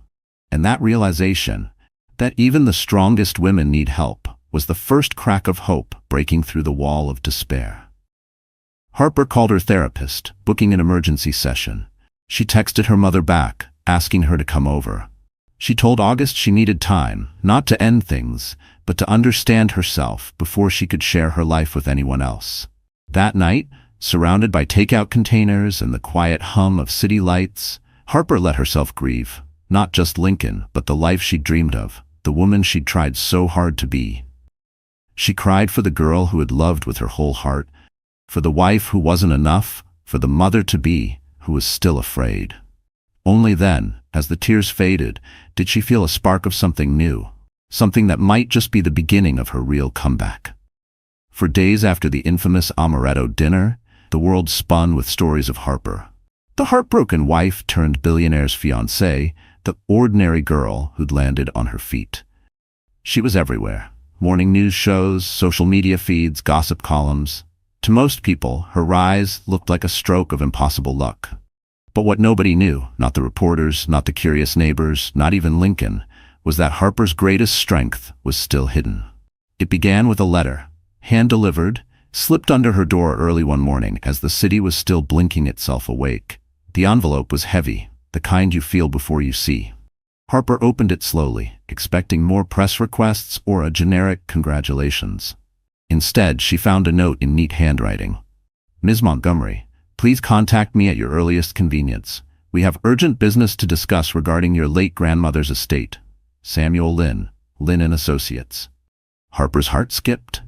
And that realization, that even the strongest women need help, was the first crack of hope breaking through the wall of despair. Harper called her therapist, booking an emergency session. She texted her mother back, asking her to come over. She told August she needed time, not to end things, but to understand herself before she could share her life with anyone else. That night, surrounded by takeout containers and the quiet hum of city lights, Harper let herself grieve, not just Lincoln, but the life she'd dreamed of, the woman she'd tried so hard to be. She cried for the girl who had loved with her whole heart, for the wife who wasn't enough, for the mother-to-be who was still afraid. Only then, as the tears faded, did she feel a spark of something new, something that might just be the beginning of her real comeback. For days after the infamous amaretto dinner, the world spun with stories of Harper. The heartbroken wife turned billionaire's fiancée, the ordinary girl who'd landed on her feet. She was everywhere. Morning news shows, social media feeds, gossip columns. To most people, her rise looked like a stroke of impossible luck. But what nobody knew, not the reporters, not the curious neighbors, not even Lincoln, was that Harper's greatest strength was still hidden. It began with a letter, hand-delivered, slipped under her door early one morning as the city was still blinking itself awake. The envelope was heavy, the kind you feel before you see. Harper opened it slowly, expecting more press requests or a generic congratulations. Instead, she found a note in neat handwriting. Ms. Montgomery, please contact me at your earliest convenience. We have urgent business to discuss regarding your late grandmother's estate. Samuel Lynn, Lynn & Associates. Harper's heart skipped.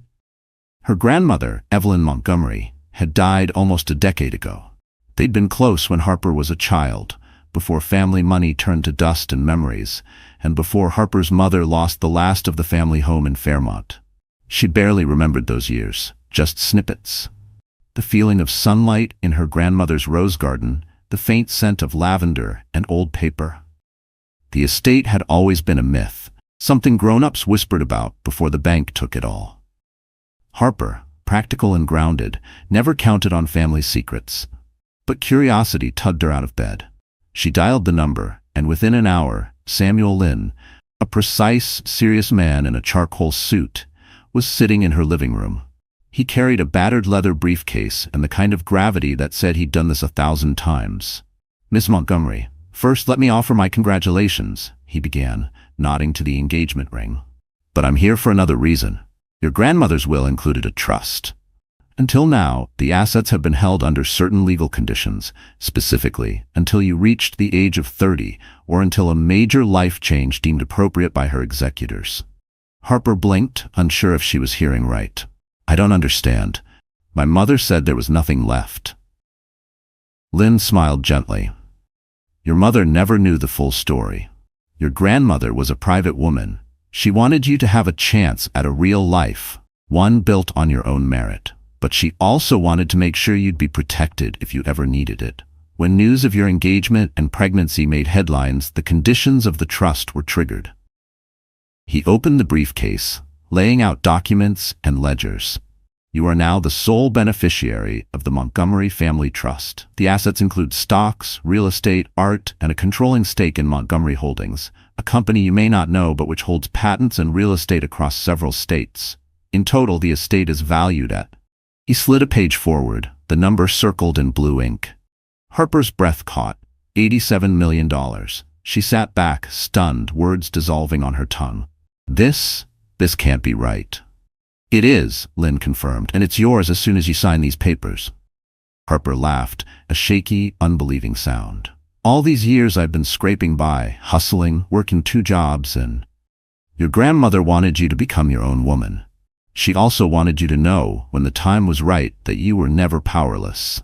Her grandmother, Evelyn Montgomery, had died almost a decade ago. They'd been close when Harper was a child, before family money turned to dust and memories, and before Harper's mother lost the last of the family home in Fairmont. She barely remembered those years, just snippets. The feeling of sunlight in her grandmother's rose garden, the faint scent of lavender and old paper. The estate had always been a myth, something grown-ups whispered about before the bank took it all. Harper, practical and grounded, never counted on family secrets. But curiosity tugged her out of bed. She dialed the number, and within an hour, Samuel Lynn, a precise, serious man in a charcoal suit, was sitting in her living room. He carried a battered leather briefcase and the kind of gravity that said he'd done this 1,000 times. Miss Montgomery, first let me offer my congratulations, he began, nodding to the engagement ring. But I'm here for another reason. Your grandmother's will included a trust. Until now, the assets have been held under certain legal conditions, specifically until you reached the age of 30 or until a major life change deemed appropriate by her executors. Harper blinked, unsure if she was hearing right. I don't understand. My mother said there was nothing left. Lynn smiled gently. Your mother never knew the full story. Your grandmother was a private woman. She wanted you to have a chance at a real life, one built on your own merit. But she also wanted to make sure you'd be protected if you ever needed it. When news of your engagement and pregnancy made headlines, the conditions of the trust were triggered. He opened the briefcase, laying out documents and ledgers. You are now the sole beneficiary of the Montgomery Family Trust. The assets include stocks, real estate, art, and a controlling stake in Montgomery Holdings, a company you may not know but which holds patents and real estate across several states. In total, the estate is valued at... He slid a page forward, the number circled in blue ink. Harper's breath caught. $87 million. She sat back, stunned, words dissolving on her tongue. This can't be right. It is, Lynn confirmed, and it's yours as soon as you sign these papers. Harper laughed, a shaky, unbelieving sound. All these years I've been scraping by, hustling, working 2 jobs, and... Your grandmother wanted you to become your own woman. She also wanted you to know, when the time was right, that you were never powerless.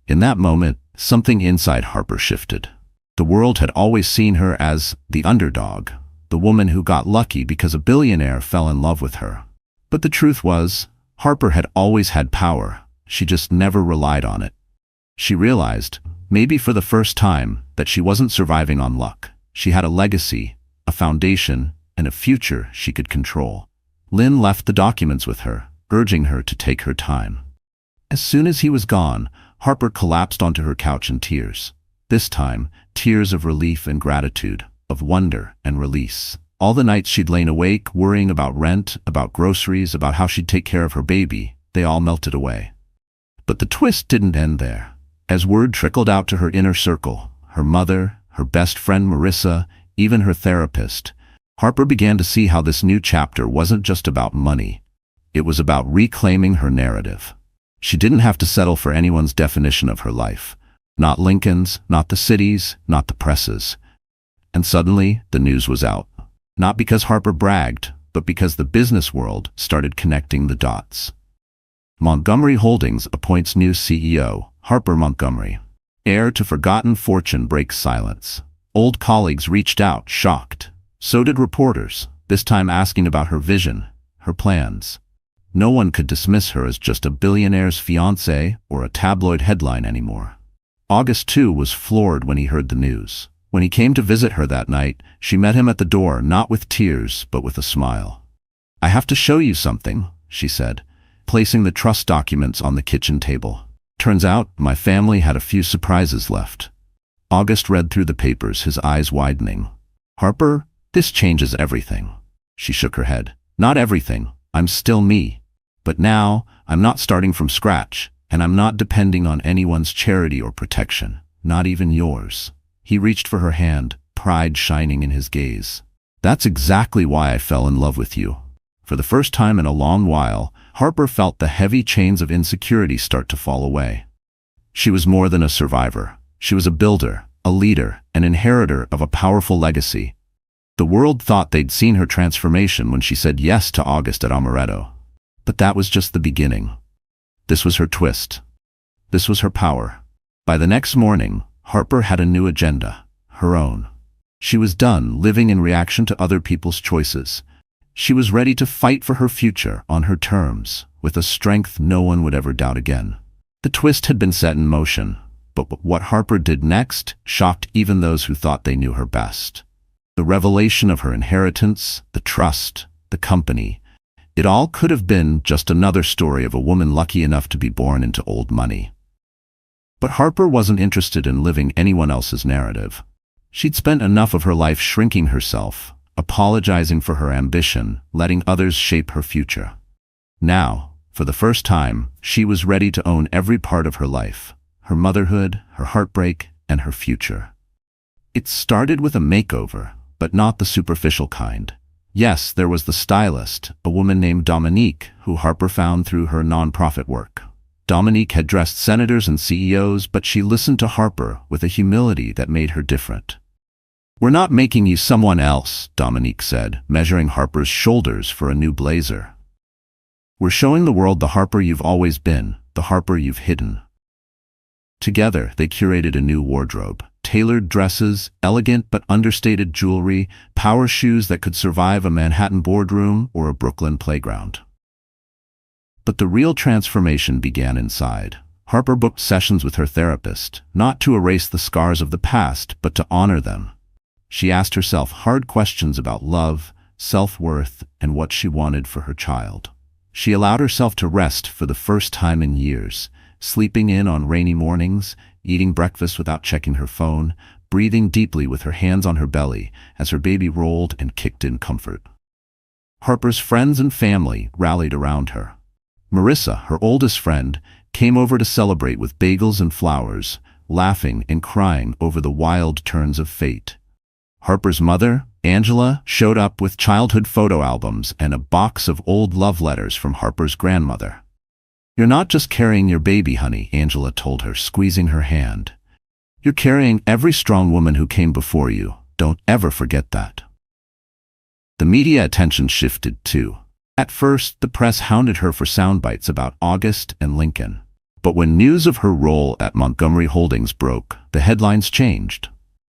In that moment, something inside Harper shifted. The world had always seen her as the underdog, the woman who got lucky because a billionaire fell in love with her. But the truth was, Harper had always had power. She just never relied on it. She realized, maybe for the first time, that she wasn't surviving on luck. She had a legacy, a foundation, and a future she could control. Lynn left the documents with her, urging her to take her time. As soon as he was gone, Harper collapsed onto her couch in tears. This time, tears of relief and gratitude, of wonder and release. All the nights she'd lain awake, worrying about rent, about groceries, about how she'd take care of her baby, they all melted away. But the twist didn't end there. As word trickled out to her inner circle, her mother, her best friend Marissa, even her therapist, Harper began to see how this new chapter wasn't just about money. It was about reclaiming her narrative. She didn't have to settle for anyone's definition of her life. Not Lincoln's, not the city's, not the press's. And suddenly, the news was out. Not because Harper bragged, but because the business world started connecting the dots. Montgomery Holdings appoints new CEO, Harper Montgomery. Heir to forgotten fortune breaks silence. Old colleagues reached out, shocked. So did reporters, this time asking about her vision, her plans. No one could dismiss her as just a billionaire's fiancée or a tabloid headline anymore. August, too, was floored when he heard the news. When he came to visit her that night, she met him at the door, not with tears, but with a smile. "I have to show you something," she said, placing the trust documents on the kitchen table. "Turns out, my family had a few surprises left." August read through the papers, his eyes widening. "Harper, this changes everything." She shook her head. "Not everything. I'm still me. But now, I'm not starting from scratch, and I'm not depending on anyone's charity or protection, not even yours." He reached for her hand, pride shining in his gaze. "That's exactly why I fell in love with you." For the first time in a long while, Harper felt the heavy chains of insecurity start to fall away. She was more than a survivor. She was a builder, a leader, an inheritor of a powerful legacy. The world thought they'd seen her transformation when she said yes to August at Amaretto. But that was just the beginning. This was her twist. This was her power. By the next morning, Harper had a new agenda, her own. She was done living in reaction to other people's choices. She was ready to fight for her future on her terms, with a strength no one would ever doubt again. The twist had been set in motion, but what Harper did next shocked even those who thought they knew her best. The revelation of her inheritance, the trust, the company, it all could have been just another story of a woman lucky enough to be born into old money. But Harper wasn't interested in living anyone else's narrative. She'd spent enough of her life shrinking herself, apologizing for her ambition, letting others shape her future. Now, for the first time, she was ready to own every part of her life, her motherhood, her heartbreak, and her future. It started with a makeover, but not the superficial kind. Yes, there was the stylist, a woman named Dominique, who Harper found through her nonprofit work. Dominique had dressed senators and CEOs, but she listened to Harper with a humility that made her different. "We're not making you someone else," Dominique said, measuring Harper's shoulders for a new blazer. "We're showing the world the Harper you've always been, the Harper you've hidden." Together, they curated a new wardrobe. Tailored dresses, elegant but understated jewelry, power shoes that could survive a Manhattan boardroom or a Brooklyn playground. But the real transformation began inside. Harper booked sessions with her therapist, not to erase the scars of the past, but to honor them. She asked herself hard questions about love, self-worth, and what she wanted for her child. She allowed herself to rest for the first time in years, sleeping in on rainy mornings, eating breakfast without checking her phone, breathing deeply with her hands on her belly as her baby rolled and kicked in comfort. Harper's friends and family rallied around her. Marissa, her oldest friend, came over to celebrate with bagels and flowers, laughing and crying over the wild turns of fate. Harper's mother, Angela, showed up with childhood photo albums and a box of old love letters from Harper's grandmother. "You're not just carrying your baby, honey," Angela told her, squeezing her hand. "You're carrying every strong woman who came before you. Don't ever forget that." The media attention shifted too. At first, the press hounded her for sound bites about August and Lincoln. But when news of her role at Montgomery Holdings broke, the headlines changed.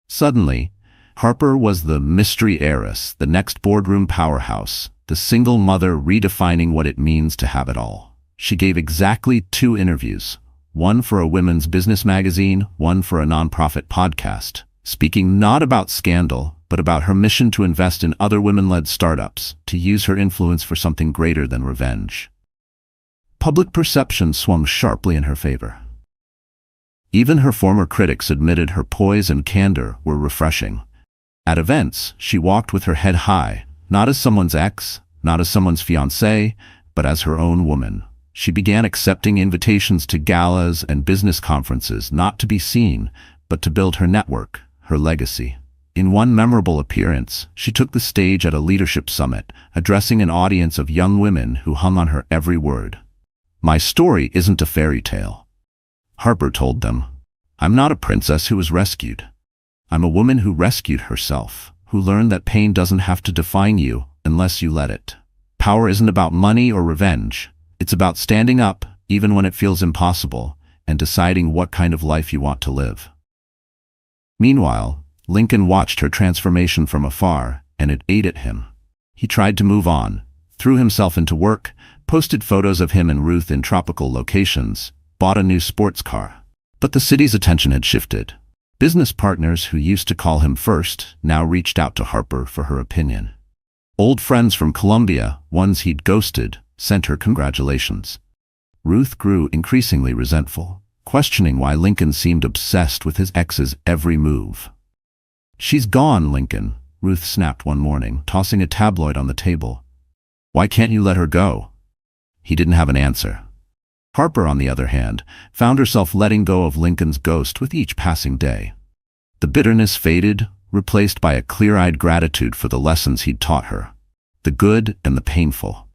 Suddenly, Harper was the mystery heiress, the next boardroom powerhouse, the single mother redefining what it means to have it all. She gave exactly 2 interviews, one for a women's business magazine, one for a nonprofit podcast, speaking not about scandal, but about her mission to invest in other women-led startups, to use her influence for something greater than revenge. Public perception swung sharply in her favor. Even her former critics admitted her poise and candor were refreshing. At events, she walked with her head high, not as someone's ex, not as someone's fiancée, but as her own woman. She began accepting invitations to galas and business conferences, not to be seen, but to build her network, her legacy. In one memorable appearance, she took the stage at a leadership summit, addressing an audience of young women who hung on her every word. "My story isn't a fairy tale," Harper told them. "I'm not a princess who was rescued. I'm a woman who rescued herself, who learned that pain doesn't have to define you unless you let it. Power isn't about money or revenge. It's about standing up, even when it feels impossible, and deciding what kind of life you want to live." Meanwhile, Lincoln watched her transformation from afar, and it ate at him. He tried to move on, threw himself into work, posted photos of him and Ruth in tropical locations, bought a new sports car. But the city's attention had shifted. Business partners who used to call him first now reached out to Harper for her opinion. Old friends from Colombia, ones he'd ghosted, sent her congratulations. Ruth grew increasingly resentful, questioning why Lincoln seemed obsessed with his ex's every move. "She's gone, Lincoln," Ruth snapped one morning, tossing a tabloid on the table. "Why can't you let her go?" He didn't have an answer. Harper, on the other hand, found herself letting go of Lincoln's ghost with each passing day. The bitterness faded, replaced by a clear-eyed gratitude for the lessons he'd taught her, the good and the painful.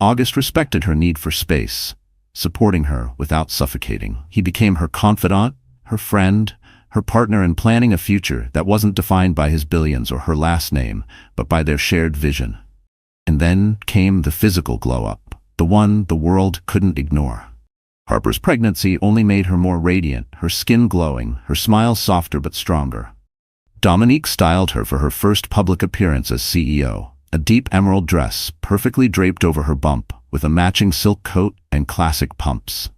August respected her need for space, supporting her without suffocating. He became her confidant, her friend, her partner in planning a future that wasn't defined by his billions or her last name, but by their shared vision. And then came the physical glow-up, the one the world couldn't ignore. Harper's pregnancy only made her more radiant, her skin glowing, her smile softer but stronger. Dominique styled her for her first public appearance as CEO, a deep emerald dress perfectly draped over her bump, with a matching silk coat and classic pumps.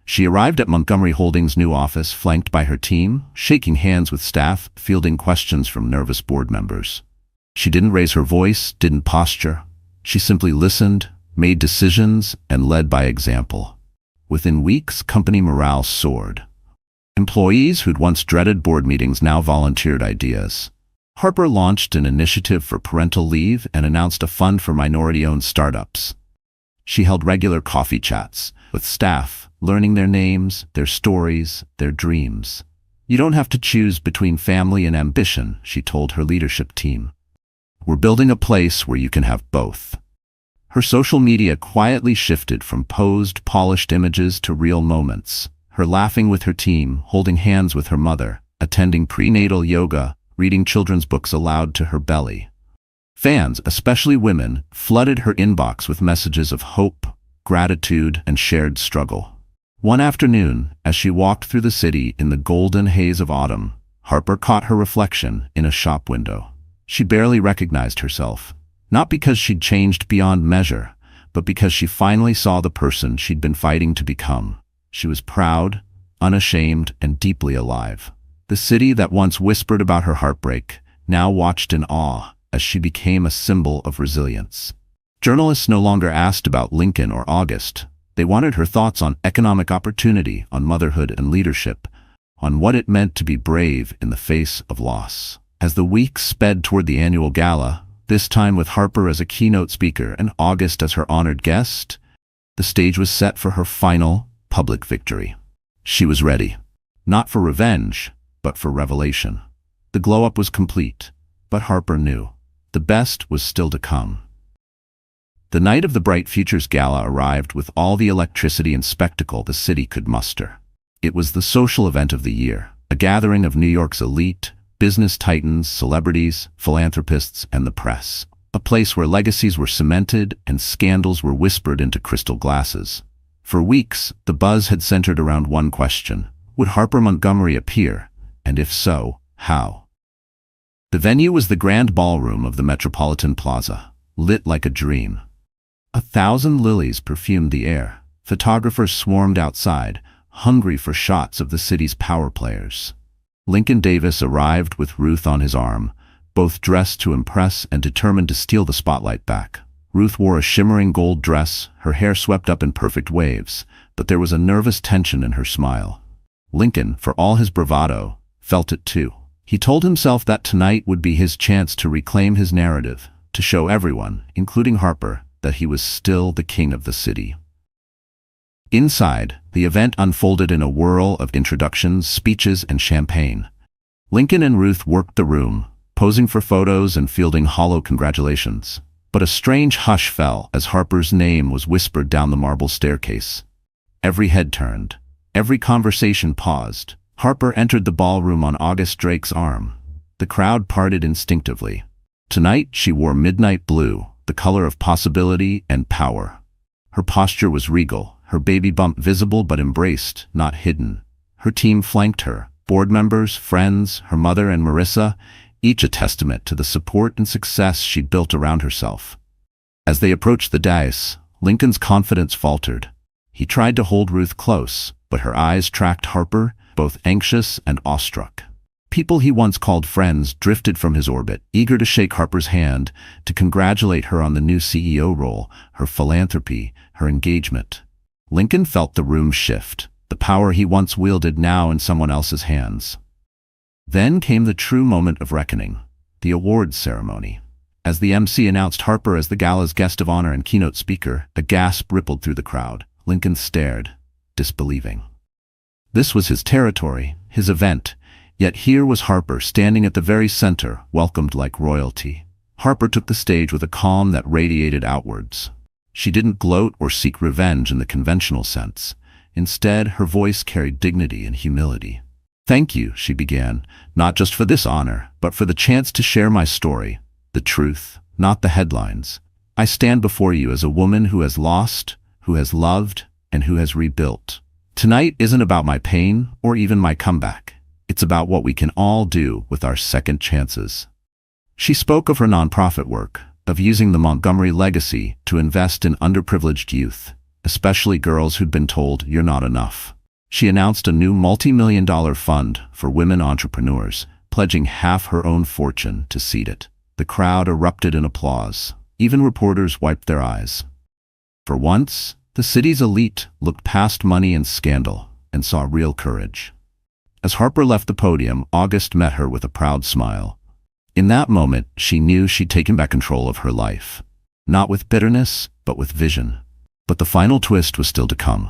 She arrived at Montgomery Holdings' new office flanked by her team, shaking hands with staff, fielding questions from nervous board members. She didn't raise her voice, didn't posture. She simply listened, made decisions, and led by example. Within weeks, company morale soared. Employees who'd once dreaded board meetings now volunteered ideas. Harper launched an initiative for parental leave and announced a fund for minority-owned startups. She held regular coffee chats with staff, learning their names, their stories, their dreams. "You don't have to choose between family and ambition," she told her leadership team. "We're building a place where you can have both." Her social media quietly shifted from posed, polished images to real moments. Her laughing with her team, holding hands with her mother, attending prenatal yoga, reading children's books aloud to her belly. Fans, especially women, flooded her inbox with messages of hope, gratitude, and shared struggle. One afternoon, as she walked through the city in the golden haze of autumn, Harper caught her reflection in a shop window. She barely recognized herself, not because she'd changed beyond measure, but because she finally saw the person she'd been fighting to become. She was proud, unashamed, and deeply alive. The city that once whispered about her heartbreak now watched in awe as she became a symbol of resilience. Journalists no longer asked about Lincoln or August. They wanted her thoughts on economic opportunity, on motherhood and leadership, on what it meant to be brave in the face of loss. As the weeks sped toward the annual gala, this time with Harper as a keynote speaker and August as her honored guest, the stage was set for her final public victory. She was ready, not for revenge, but for revelation. The glow-up was complete, but Harper knew the best was still to come. The night of the Bright Futures Gala arrived with all the electricity and spectacle the city could muster. It was the social event of the year, a gathering of New York's elite, business titans, celebrities, philanthropists, and the press. A place where legacies were cemented and scandals were whispered into crystal glasses. For weeks, the buzz had centered around one question: would Harper Montgomery appear? And if so, how? The venue was the grand ballroom of the Metropolitan Plaza, lit like a dream. 1,000 lilies perfumed the air. Photographers swarmed outside, hungry for shots of the city's power players. Lincoln Davis arrived with Ruth on his arm, both dressed to impress and determined to steal the spotlight back. Ruth wore a shimmering gold dress, her hair swept up in perfect waves, but there was a nervous tension in her smile. Lincoln, for all his bravado, felt it too. He told himself that tonight would be his chance to reclaim his narrative, to show everyone, including Harper, that he was still the king of the city. Inside, the event unfolded in a whirl of introductions, speeches, and champagne. Lincoln and Ruth worked the room, posing for photos and fielding hollow congratulations. But a strange hush fell as Harper's name was whispered down the marble staircase. Every head turned. Every conversation paused. Harper entered the ballroom on August Drake's arm. The crowd parted instinctively. Tonight she wore midnight blue, the color of possibility and power. Her posture was regal, her baby bump visible but embraced, not hidden. Her team flanked her, board members, friends, her mother and Marissa, each a testament to the support and success she'd built around herself. As they approached the dais, Lincoln's confidence faltered. He tried to hold Ruth close, but her eyes tracked Harper, both anxious and awestruck. People he once called friends drifted from his orbit, eager to shake Harper's hand, to congratulate her on the new CEO role, her philanthropy, her engagement. Lincoln felt the room shift, the power he once wielded now in someone else's hands. Then came the true moment of reckoning, the awards ceremony. As the MC announced Harper as the gala's guest of honor and keynote speaker, a gasp rippled through the crowd. Lincoln stared, disbelieving. This was his territory, his event, yet here was Harper standing at the very center, welcomed like royalty. Harper took the stage with a calm that radiated outwards. She didn't gloat or seek revenge in the conventional sense. Instead, her voice carried dignity and humility. "Thank you," she began, "not just for this honor, but for the chance to share my story, the truth, not the headlines. I stand before you as a woman who has lost, who has loved, and who has rebuilt. Tonight isn't about my pain or even my comeback. It's about what we can all do with our second chances." She spoke of her nonprofit work, of using the Montgomery legacy to invest in underprivileged youth, especially girls who'd been told, "You're not enough." She announced a new multi-million-dollar fund for women entrepreneurs, pledging half her own fortune to seed it. The crowd erupted in applause. Even reporters wiped their eyes. For once, the city's elite looked past money and scandal and saw real courage. As Harper left the podium, August met her with a proud smile. In that moment, she knew she'd taken back control of her life. Not with bitterness, but with vision. But the final twist was still to come.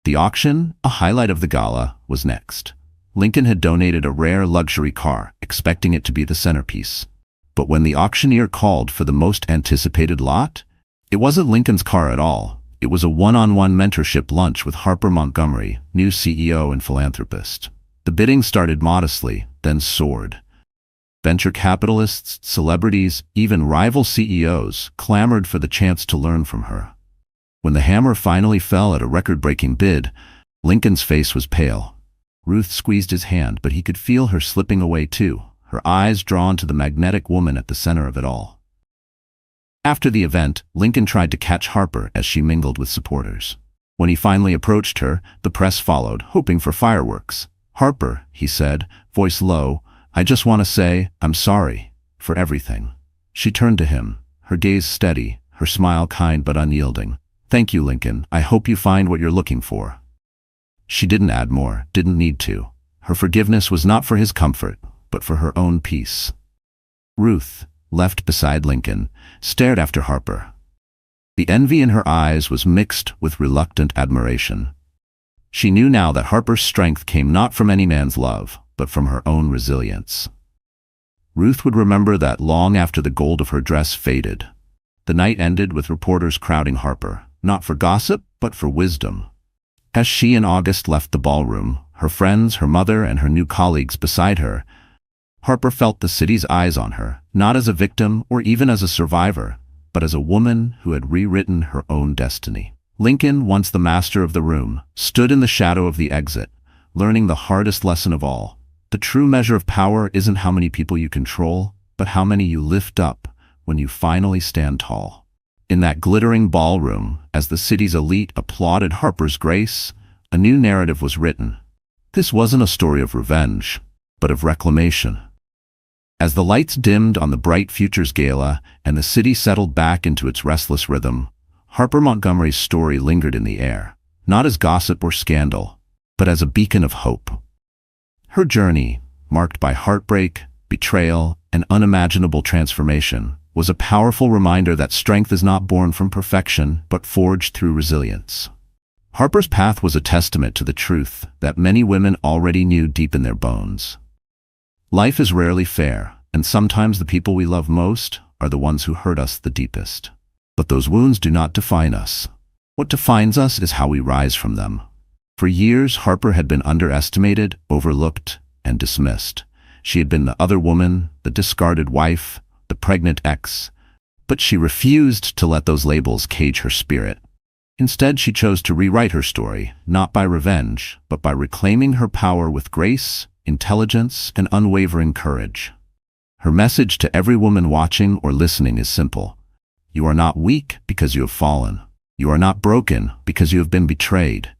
The auction, a highlight of the gala, was next. Lincoln had donated a rare luxury car, expecting it to be the centerpiece. But when the auctioneer called for the most anticipated lot, it wasn't Lincoln's car at all. It was a one-on-one mentorship lunch with Harper Montgomery, new CEO and philanthropist. The bidding started modestly, then soared. Venture capitalists, celebrities, even rival CEOs clamored for the chance to learn from her. When the hammer finally fell at a record-breaking bid, Lincoln's face was pale. Ruth squeezed his hand, but he could feel her slipping away too, her eyes drawn to the magnetic woman at the center of it all. After the event, Lincoln tried to catch Harper as she mingled with supporters. When he finally approached her, the press followed, hoping for fireworks. "Harper," he said, voice low, "I just want to say, I'm sorry for everything." She turned to him, her gaze steady, her smile kind but unyielding. "Thank you, Lincoln. I hope you find what you're looking for." She didn't add more, didn't need to. Her forgiveness was not for his comfort, but for her own peace. Ruth, left beside Lincoln, stared after Harper. The envy in her eyes was mixed with reluctant admiration. She knew now that Harper's strength came not from any man's love, but from her own resilience. Ruth would remember that long after the gold of her dress faded. The night ended with reporters crowding Harper, not for gossip, but for wisdom. As she and August left the ballroom, her friends, her mother, and her new colleagues beside her, Harper felt the city's eyes on her, not as a victim or even as a survivor, but as a woman who had rewritten her own destiny. Lincoln, once the master of the room, stood in the shadow of the exit, learning the hardest lesson of all. The true measure of power isn't how many people you control, but how many you lift up when you finally stand tall. In that glittering ballroom, as the city's elite applauded Harper's grace, a new narrative was written. This wasn't a story of revenge, but of reclamation. As the lights dimmed on the Bright Futures Gala and the city settled back into its restless rhythm, Harper Montgomery's story lingered in the air, not as gossip or scandal, but as a beacon of hope. Her journey, marked by heartbreak, betrayal, and unimaginable transformation, was a powerful reminder that strength is not born from perfection, but forged through resilience. Harper's path was a testament to the truth that many women already knew deep in their bones. Life is rarely fair, and sometimes the people we love most are the ones who hurt us the deepest. But those wounds do not define us. What defines us is how we rise from them. For years, Harper had been underestimated, overlooked, and dismissed. She had been the other woman, the discarded wife, the pregnant ex, but she refused to let those labels cage her spirit. Instead, she chose to rewrite her story, not by revenge, but by reclaiming her power with grace, intelligence, and unwavering courage. Her message to every woman watching or listening is simple. You are not weak because you have fallen. You are not broken because you have been betrayed.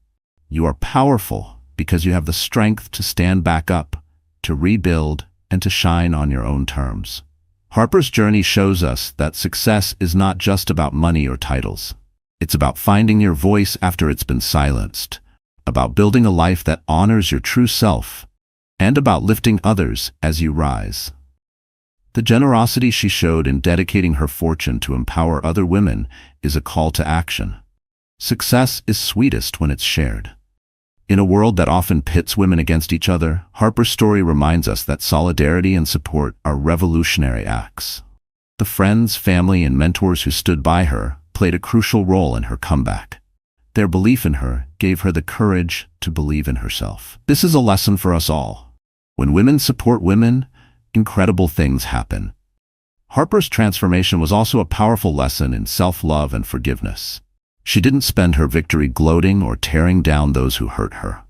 You are powerful because you have the strength to stand back up, to rebuild, and to shine on your own terms. Harper's journey shows us that success is not just about money or titles. It's about finding your voice after it's been silenced, about building a life that honors your true self, and about lifting others as you rise. The generosity she showed in dedicating her fortune to empower other women is a call to action. Success is sweetest when it's shared. In a world that often pits women against each other, Harper's story reminds us that solidarity and support are revolutionary acts. The friends, family, and mentors who stood by her played a crucial role in her comeback. Their belief in her gave her the courage to believe in herself. This is a lesson for us all. When women support women, incredible things happen. Harper's transformation was also a powerful lesson in self-love and forgiveness. She didn't spend her victory gloating or tearing down those who hurt her.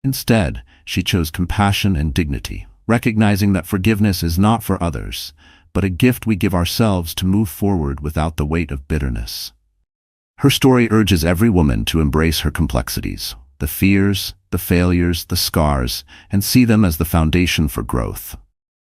Instead, she chose compassion and dignity, recognizing that forgiveness is not for others, but a gift we give ourselves to move forward without the weight of bitterness. Her story urges every woman to embrace her complexities, the fears, the failures, the scars, and see them as the foundation for growth.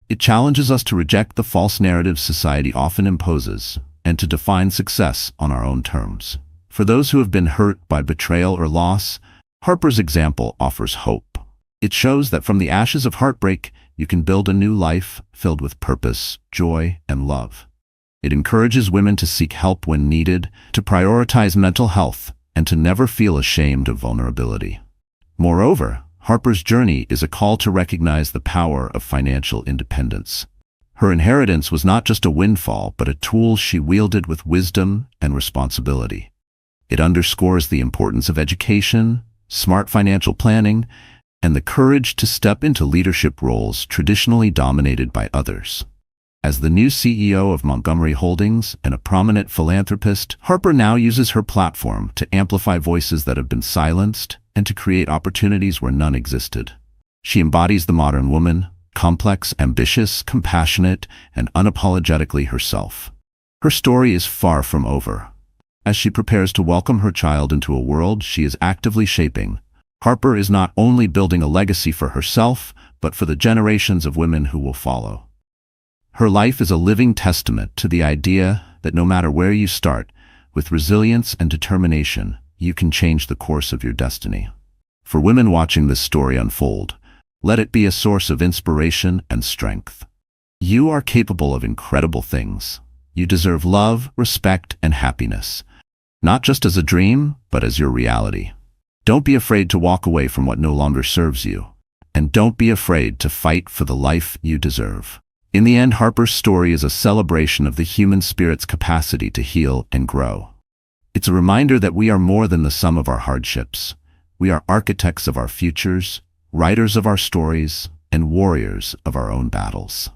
It challenges us to reject the false narratives society often imposes and to define success on our own terms. For those who have been hurt by betrayal or loss, Harper's example offers hope. It shows that from the ashes of heartbreak, you can build a new life filled with purpose, joy, and love. It encourages women to seek help when needed, to prioritize mental health, and to never feel ashamed of vulnerability. Moreover, Harper's journey is a call to recognize the power of financial independence. Her inheritance was not just a windfall, but a tool she wielded with wisdom and responsibility. It underscores the importance of education, smart financial planning, and the courage to step into leadership roles traditionally dominated by others. As the new CEO of Montgomery Holdings and a prominent philanthropist, Harper now uses her platform to amplify voices that have been silenced and to create opportunities where none existed. She embodies the modern woman, complex, ambitious, compassionate, and unapologetically herself. Her story is far from over. As she prepares to welcome her child into a world she is actively shaping, Harper is not only building a legacy for herself, but for the generations of women who will follow. Her life is a living testament to the idea that no matter where you start, with resilience and determination, you can change the course of your destiny. For women watching this story unfold, let it be a source of inspiration and strength. You are capable of incredible things. You deserve love, respect, and happiness, not just as a dream, but as your reality. Don't be afraid to walk away from what no longer serves you, and don't be afraid to fight for the life you deserve. In the end, Harper's story is a celebration of the human spirit's capacity to heal and grow. It's a reminder that we are more than the sum of our hardships. We are architects of our futures, writers of our stories, and warriors of our own battles.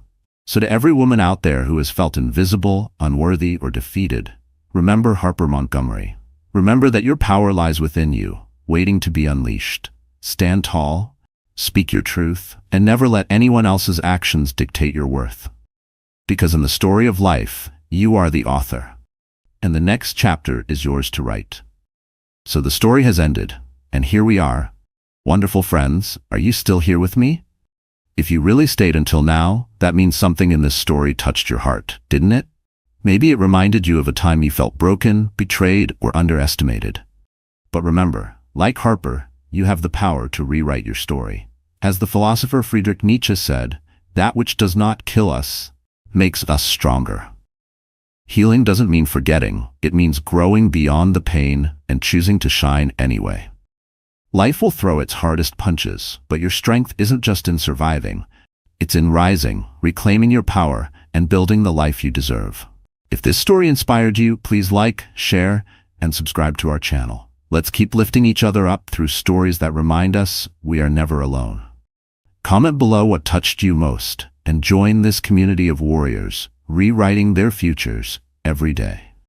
So to every woman out there who has felt invisible, unworthy, or defeated, remember Harper Montgomery. Remember that your power lies within you, waiting to be unleashed. Stand tall, speak your truth, and never let anyone else's actions dictate your worth. Because in the story of life, you are the author, and the next chapter is yours to write. So the story has ended, and here we are. Wonderful friends, are you still here with me? If you really stayed until now, that means something in this story touched your heart, didn't it? Maybe it reminded you of a time you felt broken, betrayed, or underestimated. But remember, like Harper, you have the power to rewrite your story. As the philosopher Friedrich Nietzsche said, that which does not kill us makes us stronger. Healing doesn't mean forgetting, it means growing beyond the pain and choosing to shine anyway. Life will throw its hardest punches, but your strength isn't just in surviving. It's in rising, reclaiming your power, and building the life you deserve. If this story inspired you, please like, share, and subscribe to our channel. Let's keep lifting each other up through stories that remind us we are never alone. Comment below what touched you most, and join this community of warriors, rewriting their futures every day.